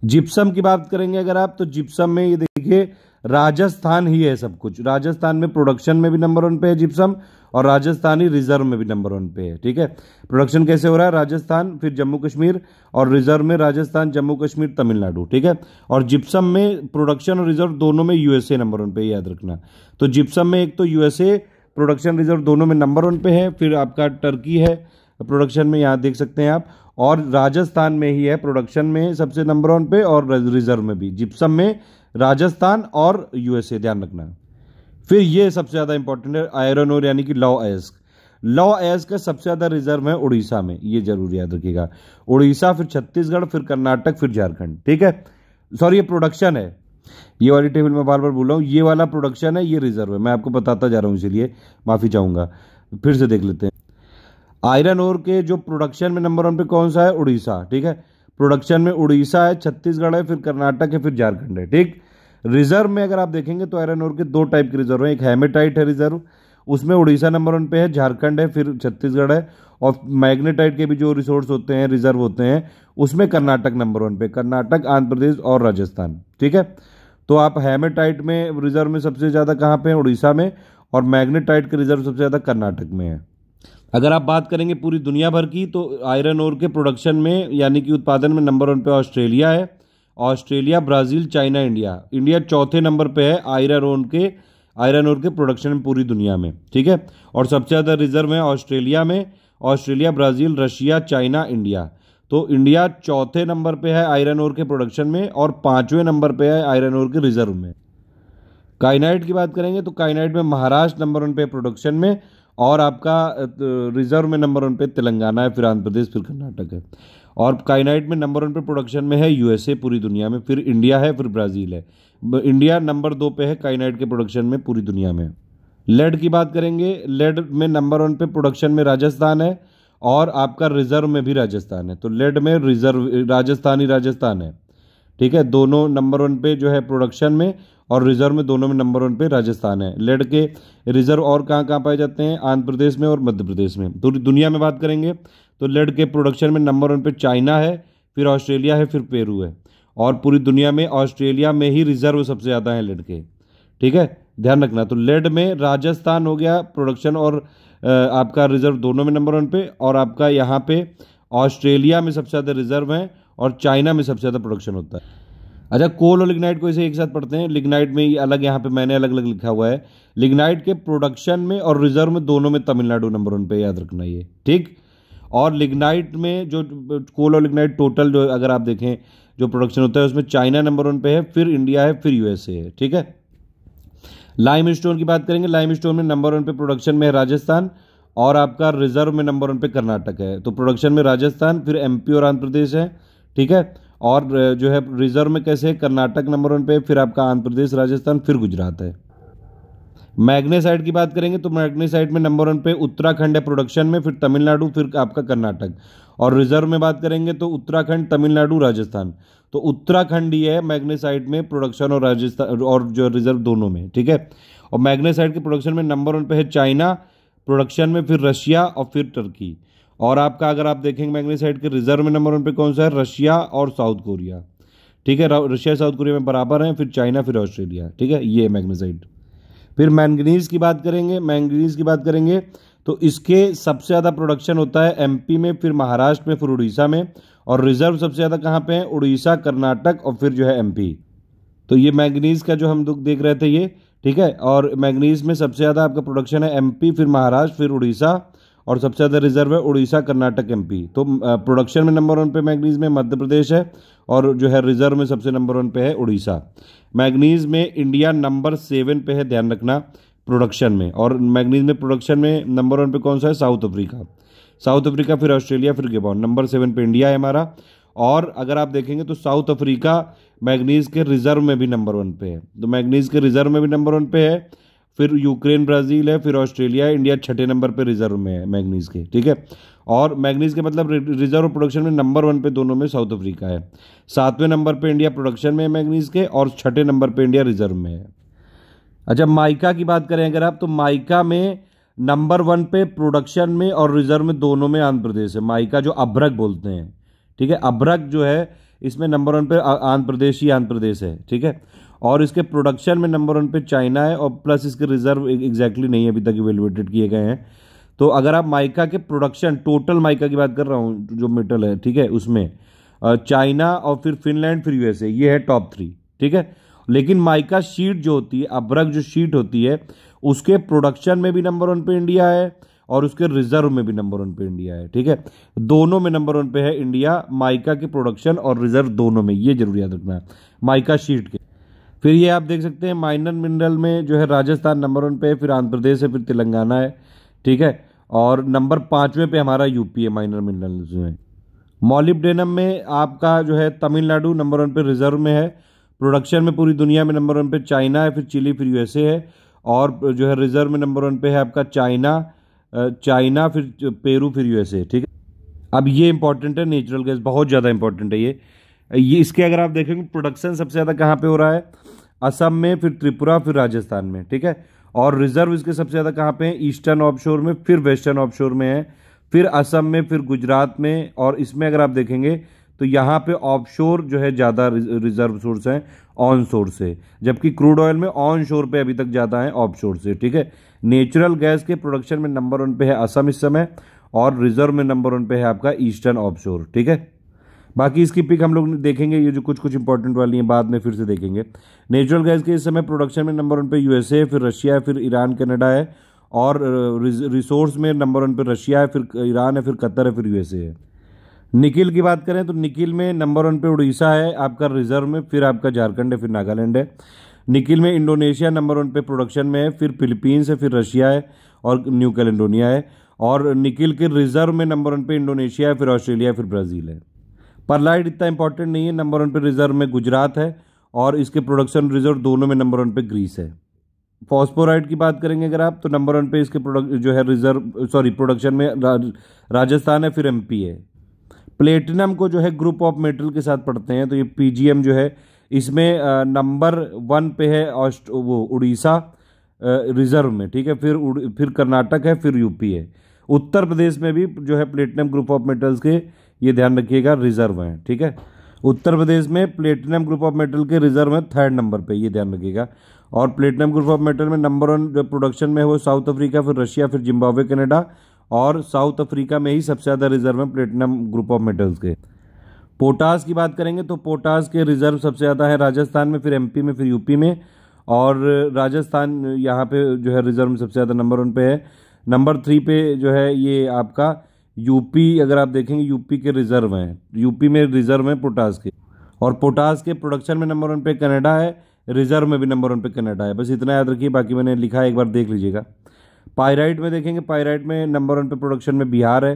जिप्सम की बात करेंगे अगर आप, तो जिप्सम में ये देखिए राजस्थान ही है सब कुछ। राजस्थान में प्रोडक्शन में भी नंबर 1 पे है जिप्सम, और राजस्थानी रिजर्व में भी नंबर 1 पे है। ठीक है, प्रोडक्शन कैसे हो रहा है, राजस्थान, फिर जम्मू कश्मीर, और रिजर्व में राजस्थान, जम्मू कश्मीर, तमिलनाडु। ठीक है, और जिप्सम में प्रोडक्शन और रिजर्व दोनों में यूएसए नंबर 1 पे, याद रखना। तो जिप्सम में एक तो यूएसए प्रोडक्शन रिजर्व दोनों में नंबर 1 पे है, फिर आपका टर्की है प्रोडक्शन में, यहाँ देख सकते हैं आप, और राजस्थान में ही है प्रोडक्शन में सबसे नंबर 1 पे, और रिजर्व में भी जिप्सम में राजस्थान और यूएसए, ध्यान रखना। फिर ये सबसे ज्यादा इंपॉर्टेंट है आयरन ओर, यानी कि लौ अयस्क। लौ अयस्क का सबसे ज्यादा रिजर्व है उड़ीसा में, ये जरूर याद रखिएगा। उड़ीसा, फिर छत्तीसगढ़, फिर कर्नाटक, फिर झारखंड। ठीक है, सॉरी ये प्रोडक्शन है, ये वाली टेबल में बार बार बोल रहा हूँ, ये वाला प्रोडक्शन है, ये रिजर्व है, मैं आपको बताता जा रहा हूँ, इसीलिए माफी चाहूंगा। फिर से देख लेते हैं। आयरन ओर के जो प्रोडक्शन में नंबर 1 पे कौन सा है, उड़ीसा। ठीक है, प्रोडक्शन में उड़ीसा है, छत्तीसगढ़ है, फिर कर्नाटक है, फिर झारखंड है। ठीक, रिजर्व में अगर आप देखेंगे तो आयरन ओर के 2 टाइप के रिजर्व हैं। एक हेमेटाइट है रिजर्व, उसमें उड़ीसा नंबर 1 पे है, झारखंड है, फिर छत्तीसगढ़ है। और मैग्नेटाइट के भी जो रिसोर्स होते हैं, रिजर्व होते हैं, उसमें कर्नाटक नंबर 1 पे, कर्नाटक, आंध्र प्रदेश और राजस्थान। ठीक है, तो आप हेमेटाइट में रिजर्व में सबसे ज़्यादा कहाँ पे है, उड़ीसा में, और मैग्नेटाइट के रिजर्व सबसे ज़्यादा कर्नाटक में है। अगर आप बात करेंगे पूरी दुनिया भर की, तो आयरन ओर के प्रोडक्शन में यानी कि उत्पादन में नंबर 1 पे ऑस्ट्रेलिया है। Australia, Brazil, China, India. India चौथे नंबर पे है आयरन ओर के प्रोडक्शन में पूरी दुनिया में। ठीक है, और सबसे ज़्यादा रिजर्व है ऑस्ट्रेलिया में, Australia, Brazil, Russia, China, India. तो इंडिया चौथे नंबर पे है आयरन ओर के प्रोडक्शन में, और 5वें नंबर पे है आयरन ओर के रिजर्व में। काइनाइट की बात करेंगे तो काइनाइट में महाराष्ट्र नंबर 1 पे प्रोडक्शन में, और आपका रिजर्व में नंबर 1 पे तेलंगाना है, फिर आंध्र प्रदेश, फिर कर्नाटक है। और काइनाइट में नंबर 1 पे प्रोडक्शन में है यूएसए पूरी दुनिया में, फिर इंडिया है, फिर ब्राजील है। इंडिया नंबर 2 पे है काइनाइट के प्रोडक्शन में पूरी दुनिया में। लेड की बात करेंगे, लेड में नंबर 1 पे प्रोडक्शन में राजस्थान है, और आपका रिजर्व में भी राजस्थान है। तो लेड में रिजर्व राजस्थान है। ठीक है, दोनों नंबर 1 पे जो है प्रोडक्शन में, और रिजर्व में दोनों में नंबर 1 पे राजस्थान है। लेड के रिजर्व और कहाँ कहाँ पाए जाते हैं, आंध्र प्रदेश में और मध्य प्रदेश में। पूरी दुनिया में बात करेंगे तो लेड के प्रोडक्शन में नंबर 1 पे चाइना है, फिर ऑस्ट्रेलिया है, फिर पेरू है। और पूरी दुनिया में ऑस्ट्रेलिया में ही रिजर्व सबसे ज़्यादा है लेड के। ठीक है, ध्यान रखना। तो लेड में राजस्थान हो गया प्रोडक्शन और आपका रिजर्व दोनों में नंबर 1 पे, और आपका यहाँ पे ऑस्ट्रेलिया में सबसे ज़्यादा रिजर्व है, और चाइना में सबसे ज़्यादा प्रोडक्शन होता है। अच्छा, कोल और लिग्नाइट को इसे एक साथ पढ़ते हैं। लिग्नाइट में अलग, यहाँ पे मैंने अलग अलग लिखा हुआ है। लिग्नाइट के प्रोडक्शन में और रिजर्व में दोनों में तमिलनाडु नंबर 1 पे, याद रखना ये। ठीक, और लिग्नाइट में जो कोल और लिग्नाइट टोटल जो अगर आप देखें जो प्रोडक्शन होता है, उसमें चाइना नंबर 1 पे है, फिर इंडिया है, फिर यूएसए है। ठीक है, लाइम स्टोन की बात करेंगे। लाइम स्टोन में नंबर 1 पे प्रोडक्शन में है राजस्थान, और आपका रिजर्व में नंबर 1 पे कर्नाटक है। तो प्रोडक्शन में राजस्थान, फिर एमपी और आंध्र प्रदेश है। ठीक है, और जो है रिजर्व में कैसे है, कर्नाटक नंबर 1 पे, फिर आपका आंध्र प्रदेश, राजस्थान, फिर गुजरात है। मैग्नेसाइट की बात करेंगे तो मैग्नेसाइट में नंबर 1 पे उत्तराखंड है प्रोडक्शन में, फिर तमिलनाडु, फिर आपका कर्नाटक। और रिजर्व में बात करेंगे तो उत्तराखंड, तमिलनाडु, राजस्थान। तो उत्तराखंड ही है मैग्नेसाइट में प्रोडक्शन और राजस्थान और जो रिजर्व दोनों में। ठीक है, और मैग्नेसाइट के प्रोडक्शन में नंबर 1 पे है चाइना प्रोडक्शन में, फिर रशिया और फिर टर्की। और आपका अगर आप देखेंगे मैग्नेसाइट के रिजर्व में नंबर 1 पे कौन सा है, रशिया और साउथ कोरिया। ठीक है, रशिया साउथ कोरिया में बराबर हैं, फिर चाइना, फिर ऑस्ट्रेलिया। ठीक है, ये मैग्नेसाइट। फिर मैंगनीज की बात करेंगे तो इसके सबसे ज़्यादा प्रोडक्शन होता है एमपी में, फिर महाराष्ट्र में, फिर उड़ीसा में। और रिजर्व सबसे ज़्यादा कहाँ पे है, उड़ीसा, कर्नाटक और फिर जो है एमपी। तो ये मैंगनीज का जो हम देख रहे थे ये। ठीक है, और मैंगनीज में सबसे ज़्यादा आपका प्रोडक्शन है एमपी, फिर महाराष्ट्र, फिर उड़ीसा, और सबसे ज़्यादा रिजर्व है उड़ीसा, कर्नाटक, एमपी। तो प्रोडक्शन में नंबर 1 पे मैंगनीज में मध्य प्रदेश है, और जो है रिजर्व में सबसे नंबर 1 पे है उड़ीसा। मैंगनीज में इंडिया नंबर 7 पे है, ध्यान रखना, प्रोडक्शन में। और मैंगनीज में प्रोडक्शन में नंबर 1 पे कौन सा है, साउथ अफ्रीका, फिर ऑस्ट्रेलिया, फिर गबॉन। नंबर 7 पे इंडिया है हमारा। और अगर आप देखेंगे तो साउथ अफ्रीका मैग्नीज के रिजर्व में भी नंबर 1 पे है, तो मैग्नीज के रिजर्व में भी नंबर 1 पे है। फिर यूक्रेन, ब्राज़ील है, फिर ऑस्ट्रेलिया है, इंडिया छठे नंबर पे रिजर्व में है मैग्नीज के, ठीक है। और मैग्नीज के मतलब रिजर्व प्रोडक्शन में नंबर 1 पे दोनों में साउथ अफ्रीका है। 7वें नंबर पे इंडिया प्रोडक्शन में है मैग्नीज के, और छठे नंबर पे इंडिया रिजर्व में है। अच्छा, माइका की बात करें अगर आप, तो माइका में नंबर 1 पे प्रोडक्शन में और रिजर्व में दोनों में आंध्र प्रदेश है। माइका जो अभ्रक बोलते हैं, ठीक है, अभ्रक जो है इसमें नंबर 1 पे आंध्र प्रदेश है, ठीक है। और इसके प्रोडक्शन में नंबर 1 पे चाइना है, और प्लस इसके रिजर्व एग्जैक्टली नहीं अभी तक इवेल्युएटेड किए गए हैं। तो अगर आप माइका के प्रोडक्शन, टोटल माइका की बात कर रहा हूँ जो मेटल है, ठीक है, उसमें चाइना और फिर फिनलैंड फिर यूएसए, ये है टॉप 3, ठीक है। लेकिन माइका शीट जो होती है, अभ्रक जो शीट होती है, उसके प्रोडक्शन में भी नंबर 1 पे इंडिया है और उसके रिजर्व में भी नंबर 1 पे इंडिया है, ठीक है। दोनों में नंबर 1 पे है इंडिया, माइका के प्रोडक्शन और रिजर्व दोनों में, ये जरूर याद रखना है माइका शीट के। फिर ये आप देख सकते हैं माइनर मिनरल में जो है राजस्थान नंबर 1 पे है, फिर आंध्र प्रदेश है, फिर तेलंगाना है, ठीक है। और नंबर 5वें पे हमारा यूपी है माइनर मिनरल्स में। मॉलिब्डेनम में आपका जो है तमिलनाडु नंबर 1 पे रिजर्व में है। प्रोडक्शन में पूरी दुनिया में नंबर 1 पे चाइना है, फिर चिली, फिर यूएसए है। और जो है रिजर्व में नंबर 1 पे है आपका चाइना फिर पेरू, फिर यूएसए, ठीक है। अब ये इंपॉर्टेंट है, नेचुरल गैस बहुत ज़्यादा इंपॉर्टेंट है ये इसके अगर आप देखेंगे प्रोडक्शन सबसे ज़्यादा कहाँ पे हो रहा है, असम में, फिर त्रिपुरा, फिर राजस्थान में, ठीक है। और रिजर्व इसके सबसे ज़्यादा कहाँ पे है, ईस्टर्न ऑफशोर में, फिर वेस्टर्न ऑफशोर में है, फिर असम में, फिर गुजरात में। और इसमें अगर आप देखेंगे तो यहाँ पे ऑफशोर जो है ज़्यादा रिजर्व सोर्स हैं ऑन शोर से, जबकि क्रूड ऑयल में ऑन शोर पे अभी तक ज़्यादा है ऑफशोर से, ठीक है। नेचुरल गैस के प्रोडक्शन में नंबर 1 पे है असम इस समय, और रिजर्व में नंबर 1 पे है आपका ईस्टर्न ऑफशोर, ठीक है। बाकी इसकी पिक हम लोग देखेंगे, ये जो कुछ इंपॉर्टेंट वाली हैं बाद में फिर से देखेंगे। नेचुरल गैस के इस समय प्रोडक्शन में नंबर 1 पे यूएसए, फिर रशिया है, फिर ईरान, कनाडा है। और रिसोर्स में नंबर 1 पे रशिया है, फिर ईरान है, फिर कतर है, फिर यूएसए है। निकिल की बात करें तो निकिल में नंबर 1 पे उड़ीसा है आपका रिजर्व में, फिर आपका झारखंड है, फिर नागालैंड है। निकिल में इंडोनेशिया नंबर 1 पे प्रोडक्शन में है, फिर फिलीपींस है, फिर रशिया है, और न्यू कैलेडोनिया है। और निकिल के रिजर्व में नंबर 1 पे इंडोनेशिया है, फिर ऑस्ट्रेलिया, फिर ब्राज़ील है। परलाइट इतना इंपॉर्टेंट नहीं है, नंबर 1 पे रिजर्व में गुजरात है, और इसके प्रोडक्शन रिजर्व दोनों में नंबर 1 पे ग्रीस है। फॉस्फोराइड की बात करेंगे अगर आप, तो नंबर 1 पे इसके जो है प्रोडक्शन में राजस्थान है, फिर एमपी है। प्लेटिनम को जो है ग्रुप ऑफ मेटल के साथ पढ़ते हैं, तो ये पीजीएम जो है इसमें नंबर 1 पे है वो उड़ीसा रिजर्व में, ठीक है। फिर कर्नाटक है, फिर यूपी है। उत्तर प्रदेश में भी जो है प्लेटिनम ग्रुप ऑफ मेटल्स के, ये ध्यान रखिएगा, रिजर्व हैं, ठीक है। उत्तर प्रदेश में प्लेटिनम ग्रुप ऑफ मेटल के रिजर्व में 3rd नंबर पे, ये ध्यान रखिएगा। और प्लेटिनम ग्रुप ऑफ मेटल में नंबर 1 जो प्रोडक्शन में है वो साउथ अफ्रीका, फिर रशिया, फिर जिम्बाब्वे, कनाडा। और साउथ अफ्रीका में ही सबसे ज़्यादा रिजर्व है प्लेटिनम ग्रुप ऑफ मेटल्स के। पोटास की बात करेंगे तो पोटास के रिजर्व सबसे ज़्यादा है राजस्थान में, फिर एमपी में, फिर यूपी में। और राजस्थान यहाँ पे जो है रिजर्व में सबसे ज़्यादा नंबर 1 पे है। नंबर 3 पे जो है ये आपका यूपी, अगर आप देखेंगे यूपी के रिजर्व हैं, यूपी में रिजर्व हैं पोटास के। और पोटास के प्रोडक्शन में नंबर 1 पे कनाडा है, रिजर्व में भी नंबर 1 पे कनाडा है। बस इतना याद रखिए, बाकी मैंने लिखा है, एक बार देख लीजिएगा। पायराइट में देखेंगे, पायराइट में नंबर 1 पे प्रोडक्शन में बिहार है।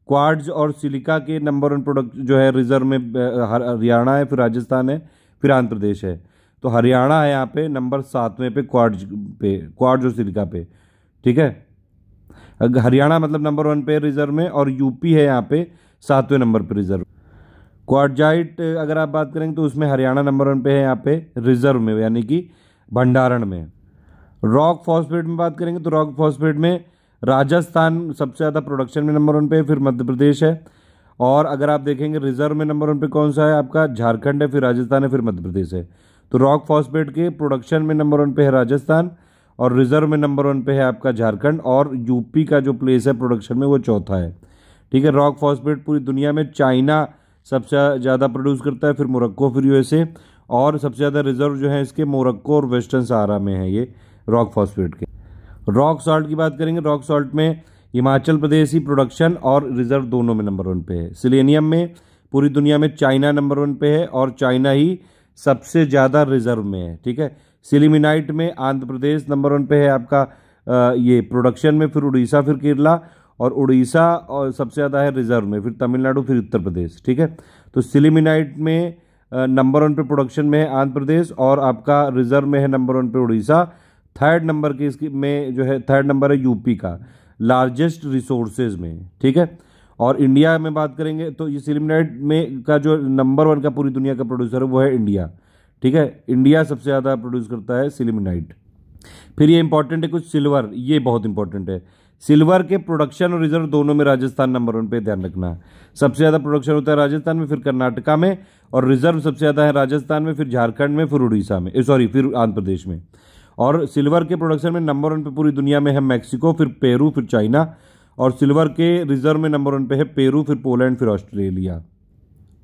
क्वार्ट्ज और सिलिका के नंबर 1 प्रोडक्ट जो है रिजर्व में हरियाणा है, फिर राजस्थान है, फिर आंध्र प्रदेश है। तो हरियाणा है यहाँ पे नंबर 7वें पे क्वार्ट्ज और सिलिका पे, ठीक है। हरियाणा मतलब नंबर 1 पे रिजर्व में, और यूपी है यहाँ पे 7वें नंबर पे रिजर्व। क्वार्टजाइट अगर आप बात करेंगे तो उसमें हरियाणा नंबर 1 पे है यहाँ पे रिजर्व में, यानी कि भंडारण में। रॉक फॉस्फेट में बात करेंगे तो रॉक फॉस्फेट में राजस्थान सबसे ज़्यादा प्रोडक्शन में नंबर 1 पे, फिर मध्य प्रदेश है। और अगर आप देखेंगे रिजर्व में नंबर 1 पे कौन सा है आपका, झारखंड है, फिर राजस्थान है, फिर मध्य प्रदेश है। तो रॉक फॉस्फेट के प्रोडक्शन में नंबर 1 पे है राजस्थान, और रिजर्व में नंबर 1 पे है आपका झारखंड। और यूपी का जो प्लेस है प्रोडक्शन में वो चौथा है, ठीक है। रॉक फॉस्फेट पूरी दुनिया में चाइना सबसे ज़्यादा प्रोड्यूस करता है, फिर मोरक्को, फिर यूएसए। और सबसे ज़्यादा रिजर्व जो है इसके मोरक्को और वेस्टर्न सहारा में है ये रॉक फॉस्फेट के। रॉक सॉल्ट की बात करेंगे, रॉक सॉल्ट में हिमाचल प्रदेश ही प्रोडक्शन और रिजर्व दोनों में नंबर 1 पे है। सिलेनियम में पूरी दुनिया में चाइना नंबर 1 पे है, और चाइना ही सबसे ज़्यादा रिजर्व में है, ठीक है। सिलिमिनाइट में आंध्र प्रदेश नंबर 1 पे है आपका ये प्रोडक्शन में, फिर उड़ीसा, फिर केरला। और उड़ीसा और सबसे ज़्यादा है रिजर्व में, फिर तमिलनाडु, फिर उत्तर प्रदेश। ठीक है, तो सिलिमिनाइट में नंबर 1 पे प्रोडक्शन में है आंध्र प्रदेश, और आपका रिजर्व में है नंबर 1 पे उड़ीसा। थर्ड नंबर के इसकी में जो है थर्ड नंबर है यूपी का लार्जेस्ट रिसोर्सेज में। ठीक है, और इंडिया में बात करेंगे तो ये सिलिमिनाइट में का जो नंबर 1 का पूरी दुनिया का प्रोड्यूसर है वो है इंडिया। ठीक है, इंडिया सबसे ज़्यादा प्रोड्यूस करता है सिलिमिनाइट। फिर ये इंपॉर्टेंट है कुछ सिल्वर, ये बहुत इंपॉर्टेंट है। सिल्वर के प्रोडक्शन और रिजर्व दोनों में राजस्थान नंबर 1 पे, ध्यान रखना। सबसे ज़्यादा प्रोडक्शन होता है राजस्थान में, फिर कर्नाटका में, और रिजर्व सबसे ज़्यादा है राजस्थान में, फिर झारखंड में, फिर उड़ीसा में, फिर आंध्र प्रदेश में। और सिल्वर के प्रोडक्शन में नंबर 1 पे पूरी दुनिया में है मैक्सिको, फिर पेरू, फिर चाइना। और सिल्वर के रिजर्व में नंबर 1 पे है पेरू, फिर पोलैंड, फिर ऑस्ट्रेलिया।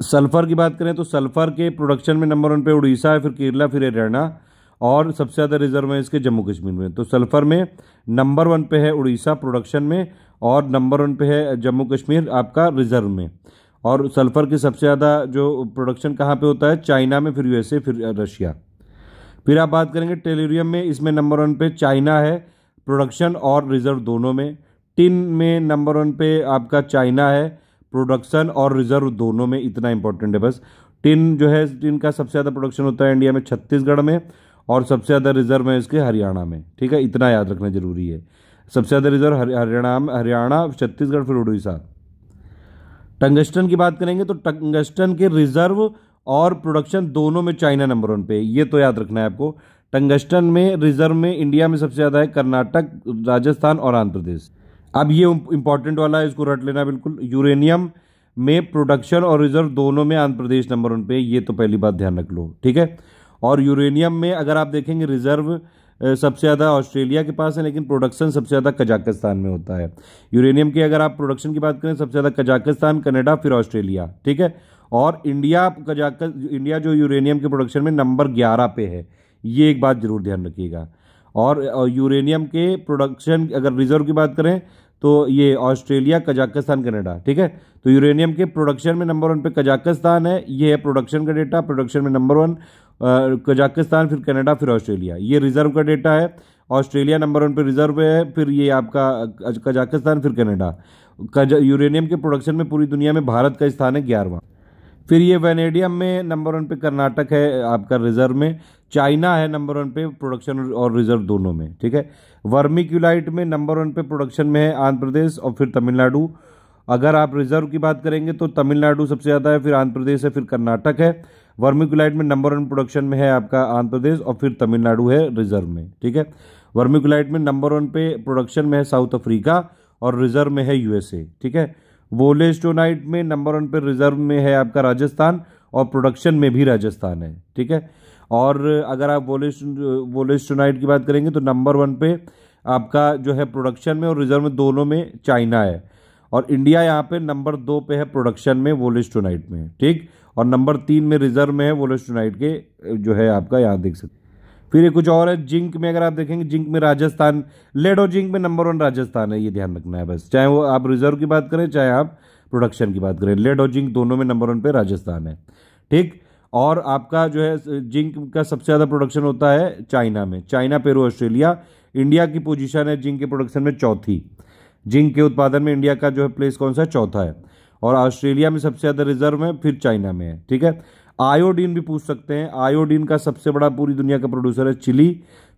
सल्फर की बात करें तो सल्फर के प्रोडक्शन में नंबर 1 पे उड़ीसा है, फिर केरला, फिर हरियाणा, और सबसे ज़्यादा रिजर्व है इसके जम्मू कश्मीर में। तो सल्फर में नंबर 1 पे है उड़ीसा प्रोडक्शन में, और नंबर 1 पे है जम्मू कश्मीर आपका रिजर्व में। और सल्फर की सबसे ज़्यादा जो प्रोडक्शन कहाँ पे होता है, चाइना में, फिर यूएसए, फिर रशिया। फिर आप बात करेंगे टेलुरियम में, इसमें नंबर 1 पे चाइना है प्रोडक्शन और रिजर्व दोनों में। टिन में नंबर 1 पे आपका चाइना है प्रोडक्शन और रिजर्व दोनों में, इतना इंपॉर्टेंट है बस। टिन जो है, टिन का सबसे ज़्यादा प्रोडक्शन होता है इंडिया में छत्तीसगढ़ में, और सबसे ज़्यादा रिजर्व है इसके हरियाणा में। ठीक है, इतना याद रखना जरूरी है। सबसे ज़्यादा रिजर्व हरियाणा, छत्तीसगढ़, फिर उड़ीसा। टंगस्टन की बात करेंगे तो टंगस्टन के रिजर्व और प्रोडक्शन दोनों में चाइना नंबर 1 पे, ये तो याद रखना है आपको। टंगस्टन में रिजर्व में इंडिया में सबसे ज़्यादा है कर्नाटक, राजस्थान और आंध्र प्रदेश। अब ये इंपॉर्टेंट वाला है, इसको रट लेना बिल्कुल। यूरेनियम में प्रोडक्शन और रिजर्व दोनों में आंध्र प्रदेश नंबर 1 पे, ये तो पहली बात ध्यान रख लो। ठीक है, और यूरेनियम में अगर आप देखेंगे रिजर्व सबसे ज़्यादा ऑस्ट्रेलिया के पास है, लेकिन प्रोडक्शन सबसे ज़्यादा कजाकिस्तान में होता है। यूरेनियम की अगर आप प्रोडक्शन की बात करें सबसे ज़्यादा कजाकिस्तान, कनाडा, फिर ऑस्ट्रेलिया। ठीक है, और इंडिया जो यूरेनियम के प्रोडक्शन में नंबर 11 पे है, ये एक बात जरूर ध्यान रखिएगा। और यूरेनियम के प्रोडक्शन अगर रिजर्व की बात करें तो ये ऑस्ट्रेलिया, कजाकिस्तान, कनाडा। ठीक है, तो यूरेनियम के प्रोडक्शन में नंबर 1 पे कजाकिस्तान है, ये है प्रोडक्शन का डेटा। प्रोडक्शन में नंबर 1 कजाकिस्तान, फिर कनाडा, फिर ऑस्ट्रेलिया। ये रिजर्व का डेटा है, ऑस्ट्रेलिया नंबर 1 पे रिजर्व है, फिर ये आपका कजाकिस्तान, फिर कनाडा। यूरेनियम के प्रोडक्शन में पूरी दुनिया में भारत का स्थान है 11वां। फिर ये वेनेडियम में नंबर 1 पे कर्नाटक है आपका रिजर्व में, चाइना है नंबर 1 पे प्रोडक्शन और रिजर्व दोनों में। ठीक है, वर्मिक्यूलाइट में नंबर 1 पे प्रोडक्शन में है आंध्र प्रदेश और फिर तमिलनाडु। अगर आप रिजर्व की बात करेंगे तो तमिलनाडु सबसे ज़्यादा है, फिर आंध्र प्रदेश है, फिर कर्नाटक है। वर्मिक्यूलाइट में नंबर 1 प्रोडक्शन में है आपका आंध्र प्रदेश और फिर तमिलनाडु है रिजर्व में। ठीक है, वर्मिक्यूलाइट में नंबर 1 पे प्रोडक्शन में है साउथ अफ्रीका और रिजर्व में है यूएसए। ठीक है, वोलेस्टोनाइट में नंबर 1 पे रिजर्व में है आपका राजस्थान और प्रोडक्शन में भी राजस्थान है। ठीक है, और अगर आप वोलेस्टोनाइट की बात करेंगे तो नंबर 1 पे आपका जो है प्रोडक्शन में और रिजर्व में दोनों में चाइना है, और इंडिया यहाँ पे नंबर 2 पे है प्रोडक्शन में वोलेस्टोनाइट में। ठीक, और नंबर 3 में रिजर्व में है वोलेस्टोनाइट के जो है आपका यहाँ देख सकते। फिर ये कुछ और है, जिंक में अगर आप देखेंगे जिंक में राजस्थान, लेड और जिंक में नंबर 1 राजस्थान है, ये ध्यान रखना है बस। चाहे वो आप रिजर्व की बात करें चाहे आप प्रोडक्शन की बात करें, लेड और जिंक दोनों में नंबर 1 पे राजस्थान है। ठीक, और आपका जो है जिंक का सबसे ज़्यादा प्रोडक्शन होता है चाइना में, चाइना, पेरू, ऑस्ट्रेलिया। इंडिया की पोजीशन है जिंक के प्रोडक्शन में चौथी। जिंक के उत्पादन में इंडिया का जो है प्लेस कौन सा है, चौथा है। और ऑस्ट्रेलिया में सबसे ज़्यादा रिजर्व में, फिर चाइना में है। ठीक है, आयोडीन भी पूछ सकते हैं, आयोडीन का सबसे बड़ा पूरी दुनिया का प्रोड्यूसर है चिली,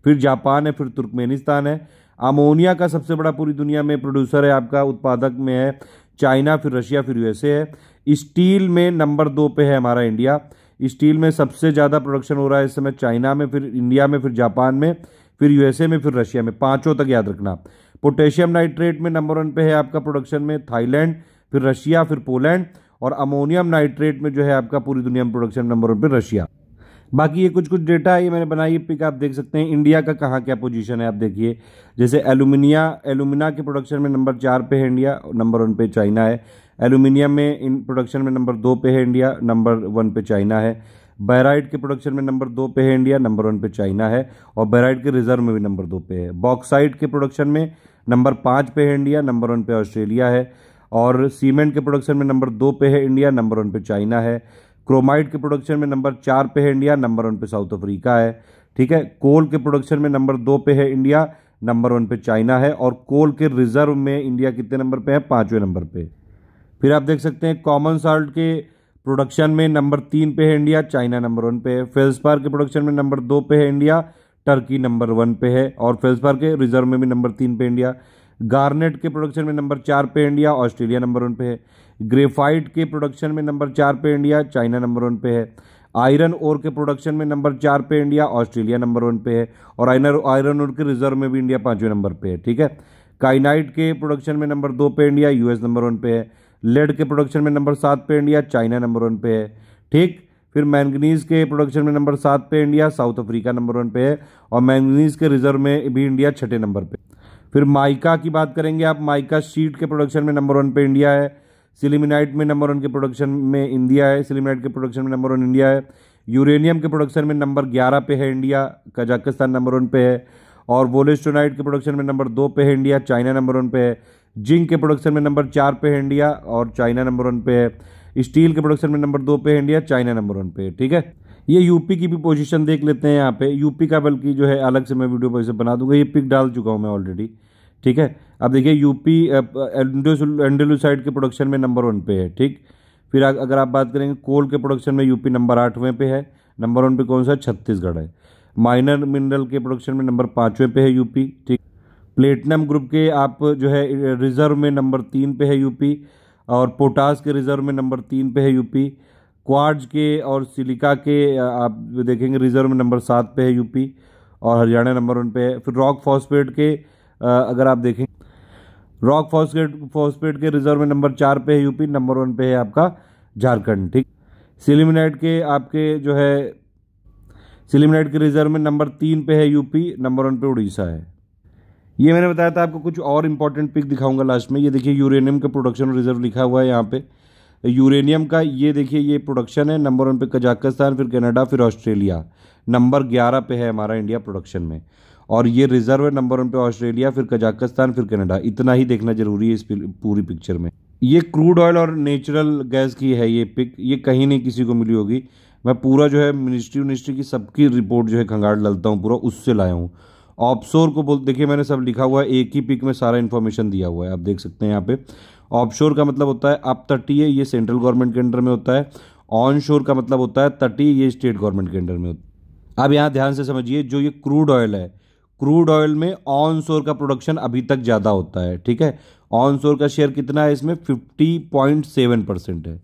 फिर जापान है, फिर तुर्कमेनिस्तान है। अमोनिया का सबसे बड़ा पूरी दुनिया में प्रोड्यूसर है आपका उत्पादक में है चाइना, फिर रशिया, फिर यूएसए है। स्टील में नंबर 2 पे है हमारा इंडिया। स्टील में सबसे ज़्यादा प्रोडक्शन हो रहा है इस समय चाइना में, फिर इंडिया में, फिर जापान में, फिर यूएसए में, फिर रशिया में। 5 तक याद रखना। पोटेशियम नाइट्रेट में नंबर 1 पे है आपका प्रोडक्शन में थाईलैंड, फिर रशिया, फिर पोलैंड। और अमोनियम नाइट्रेट में जो है आपका पूरी दुनिया में प्रोडक्शन नंबर 1 पे रशिया। बाकी ये कुछ जडेटा है, ये मैंने बनाई पिक, आप देख सकते हैं इंडिया का कहाँ क्या पोजीशन है। आप देखिए जैसे एल्यूमिना के प्रोडक्शन में नंबर 4 पे है इंडिया, नंबर 1 पे चाइना है। एल्यूमिनियम में इन प्रोडक्शन में नंबर 2 पे है इंडिया, नंबर 1 पे चाइना है। बैराइट के प्रोडक्शन में नंबर 2 पे है इंडिया, नंबर 1 पे चाइना है। और बैराइट के रिजर्व में भी नंबर 2 पे है। बॉक्साइट के प्रोडक्शन में नंबर 5 पे है इंडिया, नंबर 1 पे ऑस्ट्रेलिया है। और सीमेंट के प्रोडक्शन में नंबर 2 पे है इंडिया, नंबर 1 पे चाइना है। क्रोमाइट के प्रोडक्शन में नंबर 4 पे है इंडिया, नंबर 1 पे साउथ अफ्रीका है। ठीक है, कोल के प्रोडक्शन में नंबर 2 पे है इंडिया, नंबर 1 पे चाइना है। और कोल के रिजर्व में इंडिया कितने नंबर पे है? 5वें नंबर पे। फिर आप देख सकते हैं कॉमन साल्ट के प्रोडक्शन में नंबर 3 पे है इंडिया, चाइना नंबर 1 पे है। फेल्सपार के प्रोडक्शन में नंबर 2 पे है इंडिया, टर्की नंबर 1 पे है। और फेल्सपार के रिजर्व में भी नंबर 3 पे इंडिया। गार्नेट के प्रोडक्शन में नंबर 4 पे इंडिया, ऑस्ट्रेलिया नंबर 1 पे है। ग्रेफाइट के प्रोडक्शन में नंबर 4 पे इंडिया, चाइना नंबर 1 पे है। आयरन ओर के प्रोडक्शन में नंबर 4 पे इंडिया, ऑस्ट्रेलिया नंबर 1 पे है। और आयरन ओर के रिजर्व में भी इंडिया 5वें नंबर पे है। ठीक है। काइनाइट के प्रोडक्शन में नंबर 2 पे इंडिया, यूएस नंबर 1 पे है। लेड के प्रोडक्शन में नंबर 7 पे इंडिया, चाइना नंबर 1 पे है। ठीक। फिर मैंगनीज के प्रोडक्शन में नंबर 7 पे इंडिया, साउथ अफ्रीका नंबर 1 पे है। और मैंगनीज के रिजर्व में भी इंडिया 6ठे नंबर पे। फिर माइका की बात करेंगे आप, माइका शीट के प्रोडक्शन में नंबर 1 पे इंडिया है। सिलिमिनाइट में नंबर 1 के प्रोडक्शन में इंडिया है, सिलिमिनाइट के प्रोडक्शन में नंबर 1 इंडिया है। यूरेनियम के प्रोडक्शन में नंबर 11 पे है इंडिया, कजाकिस्तान नंबर 1 पे है। और वोलेस्टोनाइट के प्रोडक्शन में नंबर 2 पे है इंडिया, चाइना नंबर 1 पे है। जिंक के प्रोडक्शन में नंबर 4 पे है इंडिया और चाइना नंबर 1 पे है। स्टील के प्रोडक्शन में नंबर 2 पे है इंडिया, चाइना नंबर 1 पे है। ठीक है। ये यूपी की भी पोजीशन देख लेते हैं यहाँ पे। यूपी का बल्कि जो है अलग से मैं वीडियो पर बना दूंगा, ये पिक डाल चुका हूँ मैं ऑलरेडी। ठीक है। अब देखिए यूपी एंडेलुसाइड के प्रोडक्शन में नंबर 1 पे है। ठीक। फिर अगर आप बात करेंगे कोल के प्रोडक्शन में यूपी नंबर 8वें पे है। नंबर 1 पे कौन सा है? छत्तीसगढ़ है। माइनर मिनरल के प्रोडक्शन में नंबर 5वें पे है यूपी। ठीक। प्लेटिनम ग्रुप के आप जो है रिजर्व में नंबर 3 पे है यूपी। और पोटास के रिजर्व में नंबर 3 पे है यूपी। क्वार्ट्ज के और सिलिका के आप देखेंगे रिजर्व में नंबर 7 पे है यूपी और हरियाणा नंबर 1 पे है। फिर रॉक फॉस्फेट के अगर आप देखें, रॉक फॉस्फेट के रिजर्व में नंबर 4 पे है यूपी, नंबर 1 पे है आपका झारखंड। ठीक। सिलिमिनाइट के आपके जो है सिलिमिनाइट के रिजर्व में नंबर 3 पे है यूपी, नंबर 1 पे उड़ीसा है। ये मैंने बताया था आपको। कुछ और इंपॉर्टेंट पिक दिखाऊंगा लास्ट में। ये देखिए यूरेनियम का प्रोडक्शन रिजर्व लिखा हुआ है यहाँ पे। यूरेनियम का ये देखिए ये प्रोडक्शन है, नंबर 1 पे कजाकिस्तान, फिर कनाडा, फिर ऑस्ट्रेलिया। नंबर 11 पे है हमारा इंडिया प्रोडक्शन में। और ये रिजर्व है नंबर 1 पे ऑस्ट्रेलिया, फिर कजाकिस्तान, फिर कनाडा। इतना ही देखना जरूरी है इस पूरी पिक्चर में। ये क्रूड ऑयल और नेचुरल गैस की है ये पिक। ये कहीं नहीं किसी को मिली होगी। मैं पूरा जो है मिनिस्ट्री की सबकी रिपोर्ट जो है खंगाल डालता हूँ, पूरा उससे लाया हूँ। ऑफशोर को देखिए मैंने सब लिखा हुआ है, एक ही पिक में सारा इन्फॉर्मेशन दिया हुआ है। आप देख सकते हैं यहाँ पे। ऑफशोर का मतलब होता है अपतटीय, ये सेंट्रल गवर्नमेंट के अंडर में होता है। ऑन शोर का मतलब होता है तटीय, ये स्टेट गवर्नमेंट के अंडर में होता है। अब यहाँ ध्यान से समझिए, जो ये क्रूड ऑयल है, क्रूड ऑयल में ऑन शोर का प्रोडक्शन अभी तक ज़्यादा होता है। ठीक है। ऑन शोर का शेयर कितना है इसमें? 50.7% है।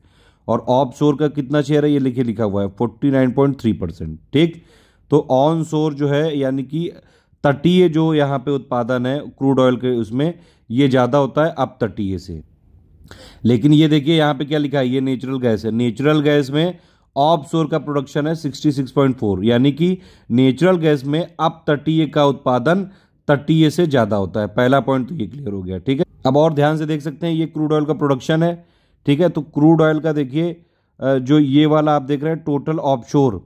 और ऑफ शोर का कितना शेयर है? ये लिखा हुआ है 49.3%। ठीक। तो ऑन शोर जो है यानी कि तटीय जो यहाँ पे उत्पादन है क्रूड ऑयल के, उसमें ये ज़्यादा होता है अपतटीय से। लेकिन ये देखिए यहाँ पे क्या लिखा है, ये नेचुरल गैस है। नेचुरल गैस में ऑफ शोर का प्रोडक्शन है 66.4, यानी कि नेचुरल गैस में अपतटीय का उत्पादन तटीय से ज़्यादा होता है। पहला पॉइंट तो ये क्लियर हो गया। ठीक है। अब और ध्यान से देख सकते हैं, ये क्रूड ऑयल का प्रोडक्शन है। ठीक है। तो क्रूड ऑयल का देखिए जो ये वाला आप देख रहे हैं टोटल ऑफशोर,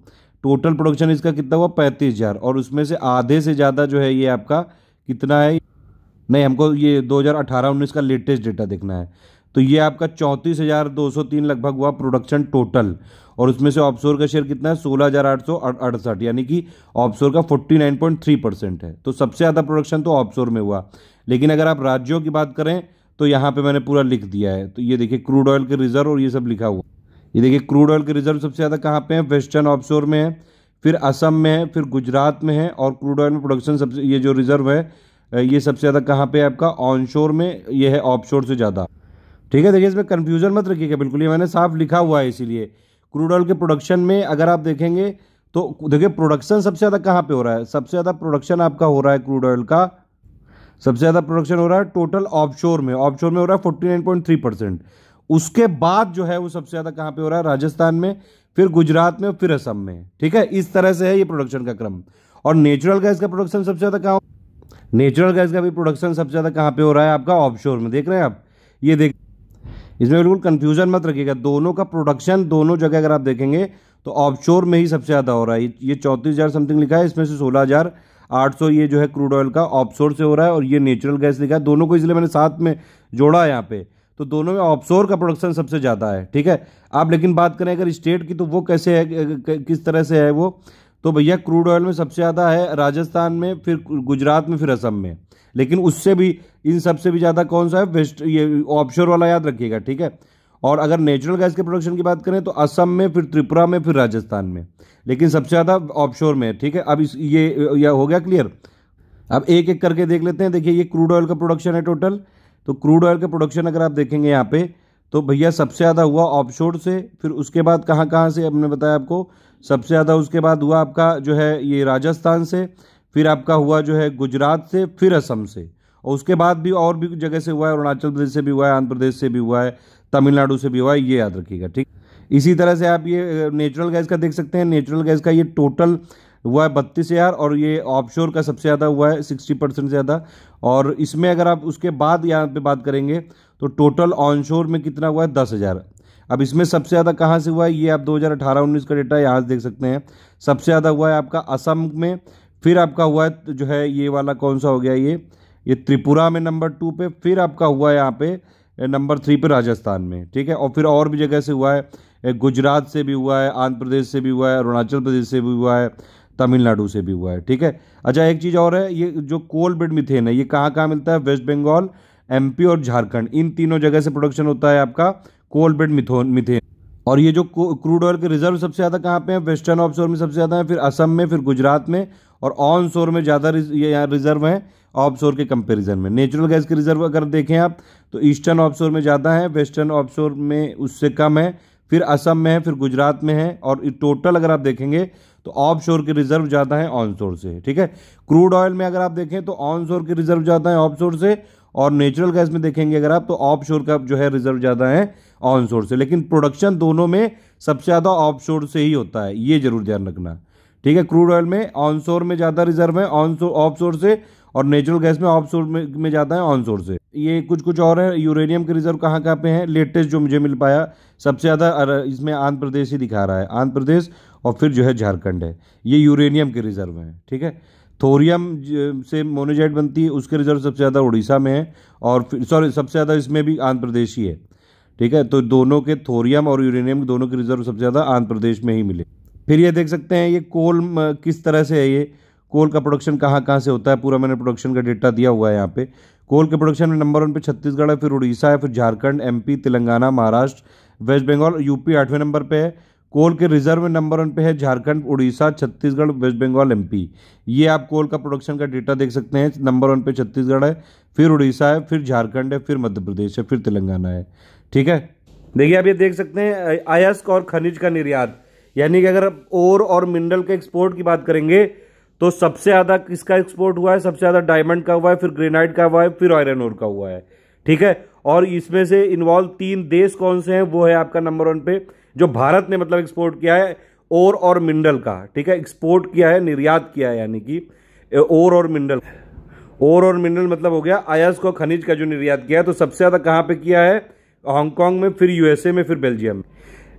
टोटल प्रोडक्शन इसका कितना हुआ? 35,000। और उसमें से आधे से ज़्यादा जो है ये आपका कितना है? नहीं, हमको ये 2018-19 का लेटेस्ट डेटा देखना है। तो ये आपका 34,203 लगभग हुआ प्रोडक्शन टोटल। और उसमें से ऑफशोर का शेयर कितना है? 16,868, यानी कि ऑफशोर का 49.3% है। तो सबसे ज़्यादा प्रोडक्शन तो ऑफशोर में हुआ। लेकिन अगर आप राज्यों की बात करें तो यहाँ पे मैंने पूरा लिख दिया है। तो ये देखिए क्रूड ऑयल के रिजर्व और ये सब लिखा हुआ। ये देखिए क्रूड ऑयल के रिजर्व सबसे ज़्यादा कहाँ पे है? वेस्टर्न ऑफशोर में है, फिर असम में है, फिर गुजरात में है। और क्रूड ऑयल में प्रोडक्शन सबसे, ये जो रिजर्व है ये सबसे ज़्यादा कहाँ पे है आपका? ऑनशोर में। ये है ऑफशोर से ज़्यादा। ठीक है। देखिए इसमें कन्फ्यूजन मत रखिएगा, बिल्कुल ये मैंने साफ लिखा हुआ है। इसीलिए क्रूड ऑयल के प्रोडक्शन में अगर आप देखेंगे तो देखिए प्रोडक्शन सबसे ज़्यादा कहाँ पे हो रहा है? सबसे ज़्यादा प्रोडक्शन आपका हो रहा है क्रूड ऑयल का, सबसे ज़्यादा प्रोडक्शन हो रहा है टोटल ऑफशोर में। ऑफशोर में हो रहा है 49.3%। उसके बाद जो है वो सबसे ज़्यादा कहाँ पे हो रहा है? राजस्थान में, फिर गुजरात में, फिर असम में। ठीक है। इस तरह से है ये प्रोडक्शन का क्रम। और नेचुरल गैस का प्रोडक्शन सबसे ज़्यादा कहाँ? नेचुरल गैस का भी प्रोडक्शन सबसे ज़्यादा कहाँ पे हो रहा है आपका? ऑफशोर में। देख रहे हैं आप? ये देख, इसमें बिल्कुल कंफ्यूजन मत रखिएगा। दोनों का प्रोडक्शन दोनों जगह अगर आप देखेंगे तो ऑफशोर में ही सबसे ज़्यादा हो रहा है। ये 34,000 समथिंग लिखा है, इसमें से 16,800 ये जो है क्रूड ऑयल का ऑफशोर से हो रहा है। और ये नेचुरल गैस लिखा है, दोनों को इसलिए मैंने साथ में जोड़ा है यहाँ पे। तो दोनों में ऑफशोर का प्रोडक्शन सबसे ज़्यादा है। ठीक है। आप लेकिन बात करें अगर स्टेट की, तो वो कैसे है, किस तरह से है वो? तो भैया क्रूड ऑयल में सबसे ज़्यादा है राजस्थान में, फिर गुजरात में, फिर असम में। लेकिन उससे भी, इन सबसे भी ज़्यादा कौन सा है? वेस्ट, ये ऑफशोर वाला याद रखिएगा, ठीक है। और अगर नेचुरल गैस के प्रोडक्शन की बात करें तो असम में, फिर त्रिपुरा में, फिर राजस्थान में, लेकिन सबसे ज़्यादा ऑफशोर में है, ठीक है। अब ये हो गया क्लियर। अब एक एक करके देख लेते हैं। देखिए ये क्रूड ऑयल का प्रोडक्शन है टोटल। तो क्रूड ऑयल का प्रोडक्शन अगर आप देखेंगे यहाँ पे, तो भैया सबसे ज़्यादा हुआ ऑफशोर से, फिर उसके बाद कहाँ कहाँ से हमने बताया आपको, सबसे ज़्यादा उसके बाद हुआ आपका जो है ये राजस्थान से, फिर आपका हुआ जो है गुजरात से, फिर असम से, और उसके बाद भी और भी जगह से हुआ है, अरुणाचल प्रदेश से भी हुआ है, आंध्र प्रदेश से भी हुआ है, तमिलनाडु से भी हुआ है, ये याद रखिएगा, ठीक। इसी तरह से आप ये नेचुरल गैस का देख सकते हैं। नेचुरल गैस का ये टोटल हुआ है 32,000, और ये ऑफशोर का सबसे ज़्यादा हुआ है 60% ज़्यादा। और इसमें अगर आप उसके बाद यहाँ पे बात करेंगे तो टोटल ऑनशोर में कितना हुआ है? 10,000। अब इसमें सबसे ज़्यादा कहाँ से हुआ है? ये आप 2018-19 का डेटा यहाँ से देख सकते हैं। सबसे ज़्यादा हुआ है आपका असम में, फिर आपका हुआ है जो है ये वाला कौन सा हो गया, ये त्रिपुरा में नंबर 2 पे, फिर आपका हुआ है यहाँ पे नंबर 3 पे राजस्थान में, ठीक है। और फिर और भी जगह से हुआ है, गुजरात से भी हुआ है, आंध्र प्रदेश से भी हुआ है, अरुणाचल प्रदेश से भी हुआ है, तमिलनाडु से भी हुआ है, ठीक है। अच्छा एक चीज़ और है, ये जो कोल बेड मीथेन है ये कहाँ कहाँ मिलता है? वेस्ट बंगाल, एमपी और झारखंड, इन तीनों जगह से प्रोडक्शन होता है आपका कोल बेड मीथेन। और ये जो क्रूड ऑयल के रिजर्व सबसे ज़्यादा कहाँ पे है? वेस्टर्न ऑफशोर में सबसे ज़्यादा है, फिर असम में, फिर गुजरात में, और ऑन शोर में ज़्यादा ये यहाँ रिजर्व है ऑफशोर के कंपैरिजन में। नेचुरल गैस के रिजर्व अगर देखें आप तो ईस्टर्न ऑफशोर में ज़्यादा है, वेस्टर्न ऑफशोर में उससे कम है, फिर असम में है, फिर गुजरात में है, और टोटल अगर आप देखेंगे तो ऑफशोर के रिजर्व ज़्यादा है ऑनशोर से, ठीक है। क्रूड ऑयल में अगर आप देखें तो ऑनशोर के रिजर्व ज़्यादा है ऑफशोर से, और नेचुरल गैस में देखेंगे अगर आप तो ऑफशोर का जो है रिजर्व ज़्यादा है ऑनशोर से। लेकिन प्रोडक्शन दोनों में सबसे ज़्यादा ऑफशोर से ही होता है, ये जरूर ध्यान रखना, ठीक है। क्रूड ऑयल में ऑनशोर में ज़्यादा रिजर्व है ऑफशोर से, और नेचुरल गैस में ऑफशोर में ज़्यादा है ऑनशोर से। ये कुछ और है। यूरेनियम के रिजर्व कहाँ कहाँ पे हैं? लेटेस्ट जो मुझे मिल पाया सबसे ज़्यादा इसमें आंध्र प्रदेश ही दिखा रहा है, आंध्र प्रदेश, और फिर जो है झारखंड है, ये यूरेनियम के रिजर्व हैं, ठीक है। थोरियम से मोनोजाइट बनती है, उसके रिजर्व सबसे ज़्यादा उड़ीसा में है, और फिर सबसे ज़्यादा इसमें भी आंध्र प्रदेश ही है, ठीक है। तो दोनों के थोरियम और यूरेनियम दोनों के रिजर्व सबसे ज़्यादा आंध्र प्रदेश में ही मिले। फिर ये देख सकते हैं ये कोल किस तरह से है, ये कोल का प्रोडक्शन कहाँ कहाँ से होता है, पूरा मैंने प्रोडक्शन का डेटा दिया हुआ है यहाँ पे। कोल के प्रोडक्शन में नंबर 1 पे छत्तीसगढ़ है, फिर उड़ीसा है, फिर Jharkhand, MP, Telangana, Maharashtra, West Bengal, UP 8वें नंबर पे है। कोल के रिजर्व में नंबर 1 पे है झारखंड, उड़ीसा, छत्तीसगढ़, वेस्ट बंगाल, एमपी। ये आप कोल का प्रोडक्शन का डेटा देख सकते हैं। नंबर 1 पे छत्तीसगढ़ है, फिर उड़ीसा है, फिर झारखंड है, फिर मध्य प्रदेश है, फिर तेलंगाना है, ठीक है। देखिए आप ये देख सकते हैं अयस्क और खनिज का निर्यात, यानी कि अगर ओर और मिनरल के एक्सपोर्ट की बात करेंगे तो सबसे ज़्यादा किसका एक्सपोर्ट हुआ है? सबसे ज़्यादा डायमंड का हुआ है, फिर ग्रेनाइट का हुआ है, फिर आयरन ओर का हुआ है, ठीक है। और इसमें से इन्वॉल्व 3 देश कौन से हैं? वो है आपका नंबर 1 पे जो भारत ने मतलब एक्सपोर्ट किया है ओर और मिनरल का, ठीक है। एक्सपोर्ट किया है, निर्यात किया है, यानी कि ओर और मिनरल। ओर और मिनरल मतलब हो गया अयस्क और खनिज का जो निर्यात किया है। तो सबसे ज़्यादा कहाँ पे किया है? हांगकांग में, फिर यूएसए में, फिर बेल्जियम।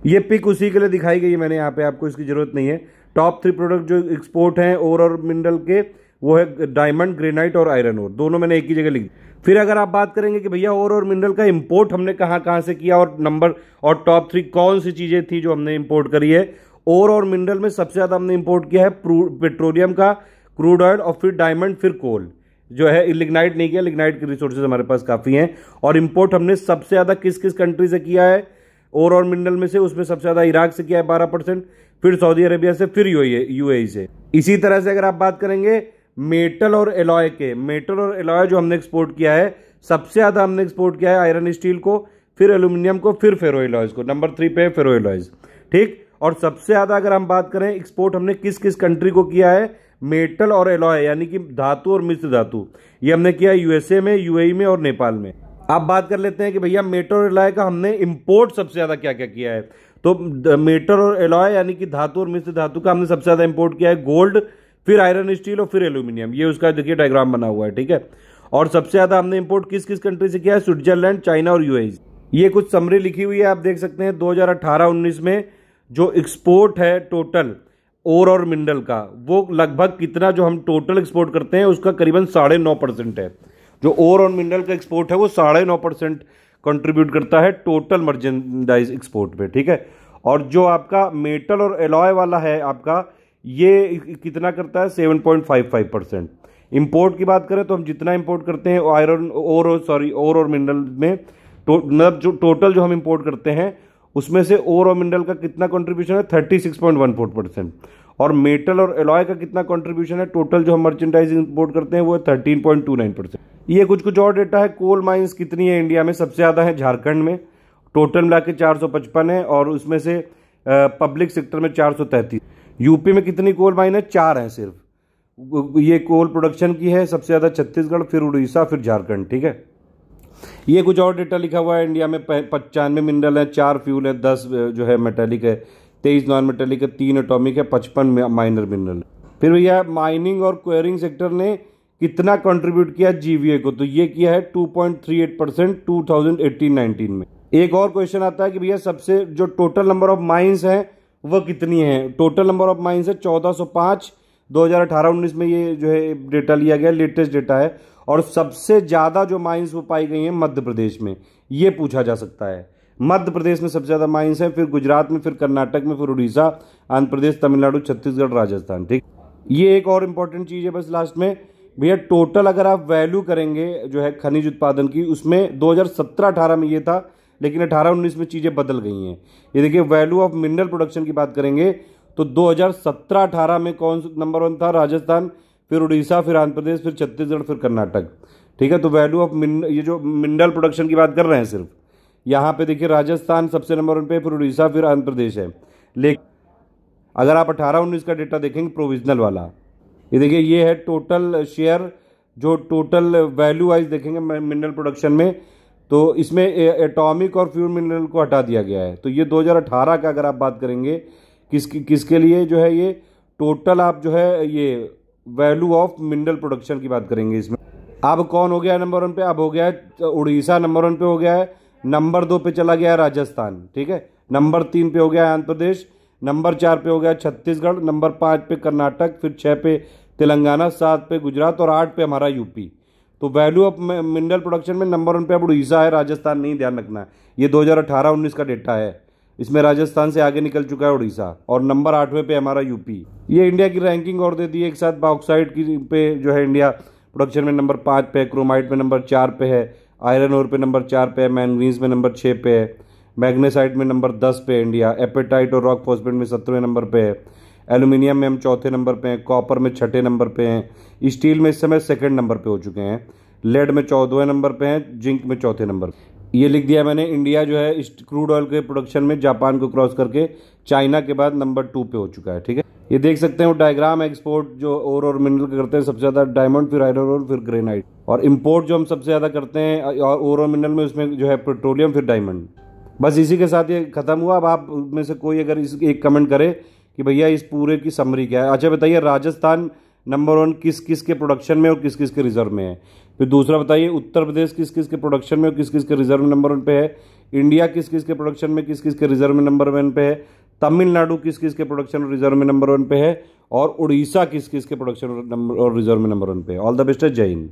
ये पिक उसी के लिए दिखाई गई है मैंने यहाँ पे, आपको इसकी जरूरत नहीं है। टॉप 3 प्रोडक्ट जो एक्सपोर्ट हैं ओर और मिनरल के वो है डायमंड, ग्रेनाइट और आयरन ओर, दोनों मैंने एक ही जगह लिख दी। फिर अगर आप बात करेंगे कि भैया ओर और मिनरल का इंपोर्ट हमने कहाँ कहाँ से किया और टॉप 3 कौन सी चीजें थी जो हमने इंपोर्ट करी है, ओर और मिनरल में सबसे ज्यादा हमने इंपोर्ट किया है पेट्रोलियम का, क्रूड ऑयल, और फिर डायमंड, फिर कोल जो है। लिग्नाइट नहीं किया, लिग्नाइट के रिसोर्सेज हमारे पास काफी हैं। और इंपोर्ट हमने सबसे ज्यादा किस किस कंट्री से किया है ओर और मिनरल में से? उसमें सबसे ज्यादा इराक से किया है 12%, फिर सऊदी अरेबिया से, फिर यूएई से। इसी तरह से अगर आप बात करेंगे मेटल और एलॉय के, मेटल और एलॉय जो हमने एक्सपोर्ट किया है सबसे ज्यादा हमने एक्सपोर्ट किया है आयरन स्टील को, फिर एल्यूमिनियम को, फिर फेरोएलॉयज को। नंबर 3 पे है फेरोएलॉयज, ठीक। और सबसे ज्यादा अगर हम बात करें एक्सपोर्ट हमने किस किस कंट्री को किया है? मेटल और एलॉय यानी कि धातु और मिश्र धातु, ये हमने किया यूएसए में, यूएई में और नेपाल में। आप बात कर लेते हैं कि भैया मेटल और एलॉय का हमने इंपोर्ट सबसे ज्यादा क्या क्या किया है। तो मेटल और एलॉय यानी कि धातु और मिश्र धातु का हमने सबसे ज्यादा इंपोर्ट किया है गोल्ड, फिर आयरन स्टील और फिर एल्यूमिनियम। ये उसका देखिए डायग्राम बना हुआ है, ठीक है। और सबसे ज्यादा हमने इंपोर्ट किस किस कंट्री से किया है? स्विट्जरलैंड, चाइना और यूएई। ये कुछ समरी लिखी हुई है, आप देख सकते हैं। 2018-19 में जो एक्सपोर्ट है टोटल ओर और मिनरल का, वो लगभग कितना जो हम टोटल एक्सपोर्ट करते हैं उसका करीबन 9.5% है। जो ओर और मिनरल का एक्सपोर्ट है वो 9.5% कंट्रीब्यूट करता है टोटल मर्चेंडाइज एक्सपोर्ट पे, ठीक है। और जो आपका मेटल और एलॉय वाला है आपका, ये कितना करता है 7.55%। इंपोर्ट की बात करें तो हम जितना इंपोर्ट करते हैं आयरन ओर और मिनरल में मतलब जो टोटल जो हम इंपोर्ट करते हैं उसमें से ओर और मिनरल का कितना कंट्रीब्यूशन है 36.14%। और मेटल और एलॉय का कितना कंट्रीब्यूशन है टोटल जो हम मर्चेंडाइज इंपोर्ट करते हैं वो है 13.29%। ये कुछ और डेटा है। कोल माइंस कितनी है इंडिया में, सबसे ज़्यादा है झारखंड में, टोटल मिला के 455 है और उसमें से पब्लिक सेक्टर में 433। यूपी में कितनी कोल माइन है, 4 है सिर्फ। ये कोल प्रोडक्शन की है सबसे ज़्यादा छत्तीसगढ़, फिर उड़ीसा, फिर झारखंड। ठीक है, ये कुछ और डेटा लिखा हुआ है। इंडिया में 95 मिनरल है, 4 फ्यूल है, 10 जो है मेटेलिक है, 23 नॉन मेटेलिक है, 3 एटॉमिक है, 55 माइनर मिनरल। फिर भैया माइनिंग और क्वेरिंग सेक्टर ने कितना कंट्रीब्यूट किया जीवीए को, तो ये किया है 2.38% 2018-19 में। एक और क्वेश्चन आता है कि भैया सबसे जो टोटल नंबर ऑफ माइंस है वो कितनी है। टोटल नंबर ऑफ माइंस है 1405। 2018-19 में ये जो है डेटा लिया गया, लेटेस्ट डेटा है। और सबसे ज़्यादा जो माइंस वो पाई गई हैं मध्य प्रदेश में, ये पूछा जा सकता है। मध्य प्रदेश में सबसे ज़्यादा माइंस है, फिर गुजरात में, फिर कर्नाटक में, फिर उड़ीसा, आंध्र प्रदेश, तमिलनाडु, छत्तीसगढ़, राजस्थान। ठीक, ये एक और इम्पॉर्टेंट चीज़ है बस लास्ट में भैया। टोटल अगर आप वैल्यू करेंगे जो है खनिज उत्पादन की, उसमें 2017-18 में ये था, लेकिन 18-19 में चीज़ें बदल गई हैं। ये देखिए वैल्यू ऑफ मिनरल प्रोडक्शन की बात करेंगे तो 2017-18 में कौन नंबर 1 था, राजस्थान, फिर उड़ीसा, फिर आंध्र प्रदेश, फिर छत्तीसगढ़, फिर कर्नाटक। ठीक है, तो वैल्यू ऑफ ये जो मिनरल प्रोडक्शन की बात कर रहे हैं सिर्फ, यहाँ पे देखिए राजस्थान सबसे नंबर 1 पे, फिर उड़ीसा, फिर आंध्र प्रदेश है। लेकिन अगर आप 18-19 का डेटा देखेंगे प्रोविजनल वाला, ये देखिए ये है टोटल शेयर, जो टोटल वैल्यू वाइज देखेंगे मिनरल प्रोडक्शन में, तो इसमें एटॉमिक और फ्यूल मिनरल को हटा दिया गया है। तो ये 2018 का अगर आप बात करेंगे किसके लिए जो है ये टोटल आप जो है ये वैल्यू ऑफ मिनरल प्रोडक्शन की बात करेंगे इसमें। अब कौन हो गया है नंबर 1 पे, अब हो गया है उड़ीसा नंबर 1 पे हो गया है, नंबर 2 पे चला गया है राजस्थान। ठीक है, नंबर 3 पे हो गया है आंध्र प्रदेश, नंबर 4 पे हो गया छत्तीसगढ़, नंबर 5 पे कर्नाटक, फिर 6 पे तेलंगाना, 7 पे गुजरात और 8 पे हमारा यूपी। तो वैल्यू ऑफ मिनरल प्रोडक्शन में नंबर 1 पे अब उड़ीसा है, राजस्थान नहीं, ध्यान रखना। ये 2018-19 का डेटा है, इसमें राजस्थान से आगे निकल चुका है उड़ीसा, और नंबर 8वें पे हमारा यूपी। ये इंडिया की रैंकिंग और दे दी एक साथ। बॉक्साइट की पे जो है इंडिया प्रोडक्शन में नंबर 5 पे है, क्रोमाइट में नंबर 4 पे है, आयरन ओर पे नंबर 4 पे है, मैंगनीज में नंबर 6 पे है, मैग्नेसाइट में नंबर 10 पे है इंडिया, एपेटाइट और रॉक फॉस्फेट में 17वें नंबर पे है, एल्यूमिनियम में हम 4थे नंबर पे हैं, कॉपर में 6ठे नंबर पे हैं, स्टील में इस समय 2nd नंबर पे हो चुके हैं, लेड में 14वें नंबर पे हैं, जिंक में 4थे नंबर पे। ये लिख दिया मैंने, इंडिया जो है क्रूड ऑयल के प्रोडक्शन में जापान को क्रॉस करके चाइना के बाद नंबर 2 पे हो चुका है। ठीक है, ये देख सकते हैं वो डायग्राम। एक्सपोर्ट जो ओर और मिनरल का करते हैं सबसे ज़्यादा डायमंड, फिर आयरन ओर, फिर ग्रेनाइट। और इंपोर्ट जो हम सबसे ज़्यादा करते हैं ओर और मिनरल में, उसमें जो है पेट्रोलियम, फिर डायमंड। बस इसी के साथ ये खत्म हुआ। अब आप में से कोई अगर इस एक कमेंट करे कि भैया इस पूरे की समरी क्या है। अच्छा बताइए, राजस्थान नंबर 1 किस किस के प्रोडक्शन में और किस किस के रिजर्व में है। फिर दूसरा बताइए, उत्तर प्रदेश किस किस के प्रोडक्शन में और किस किस के रिजर्व में नंबर 1 पे है। इंडिया किस किस के प्रोडक्शन में किस किस के रिजर्व में नंबर 1 पे है। तमिलनाडु किस किस के प्रोडक्शन और रिजर्व में नंबर 1 पे है। और उड़ीसा किस किस के प्रोडक्शन और रिजर्व में नंबर 1 पे है। ऑल द बेस्ट है, जय हिंद।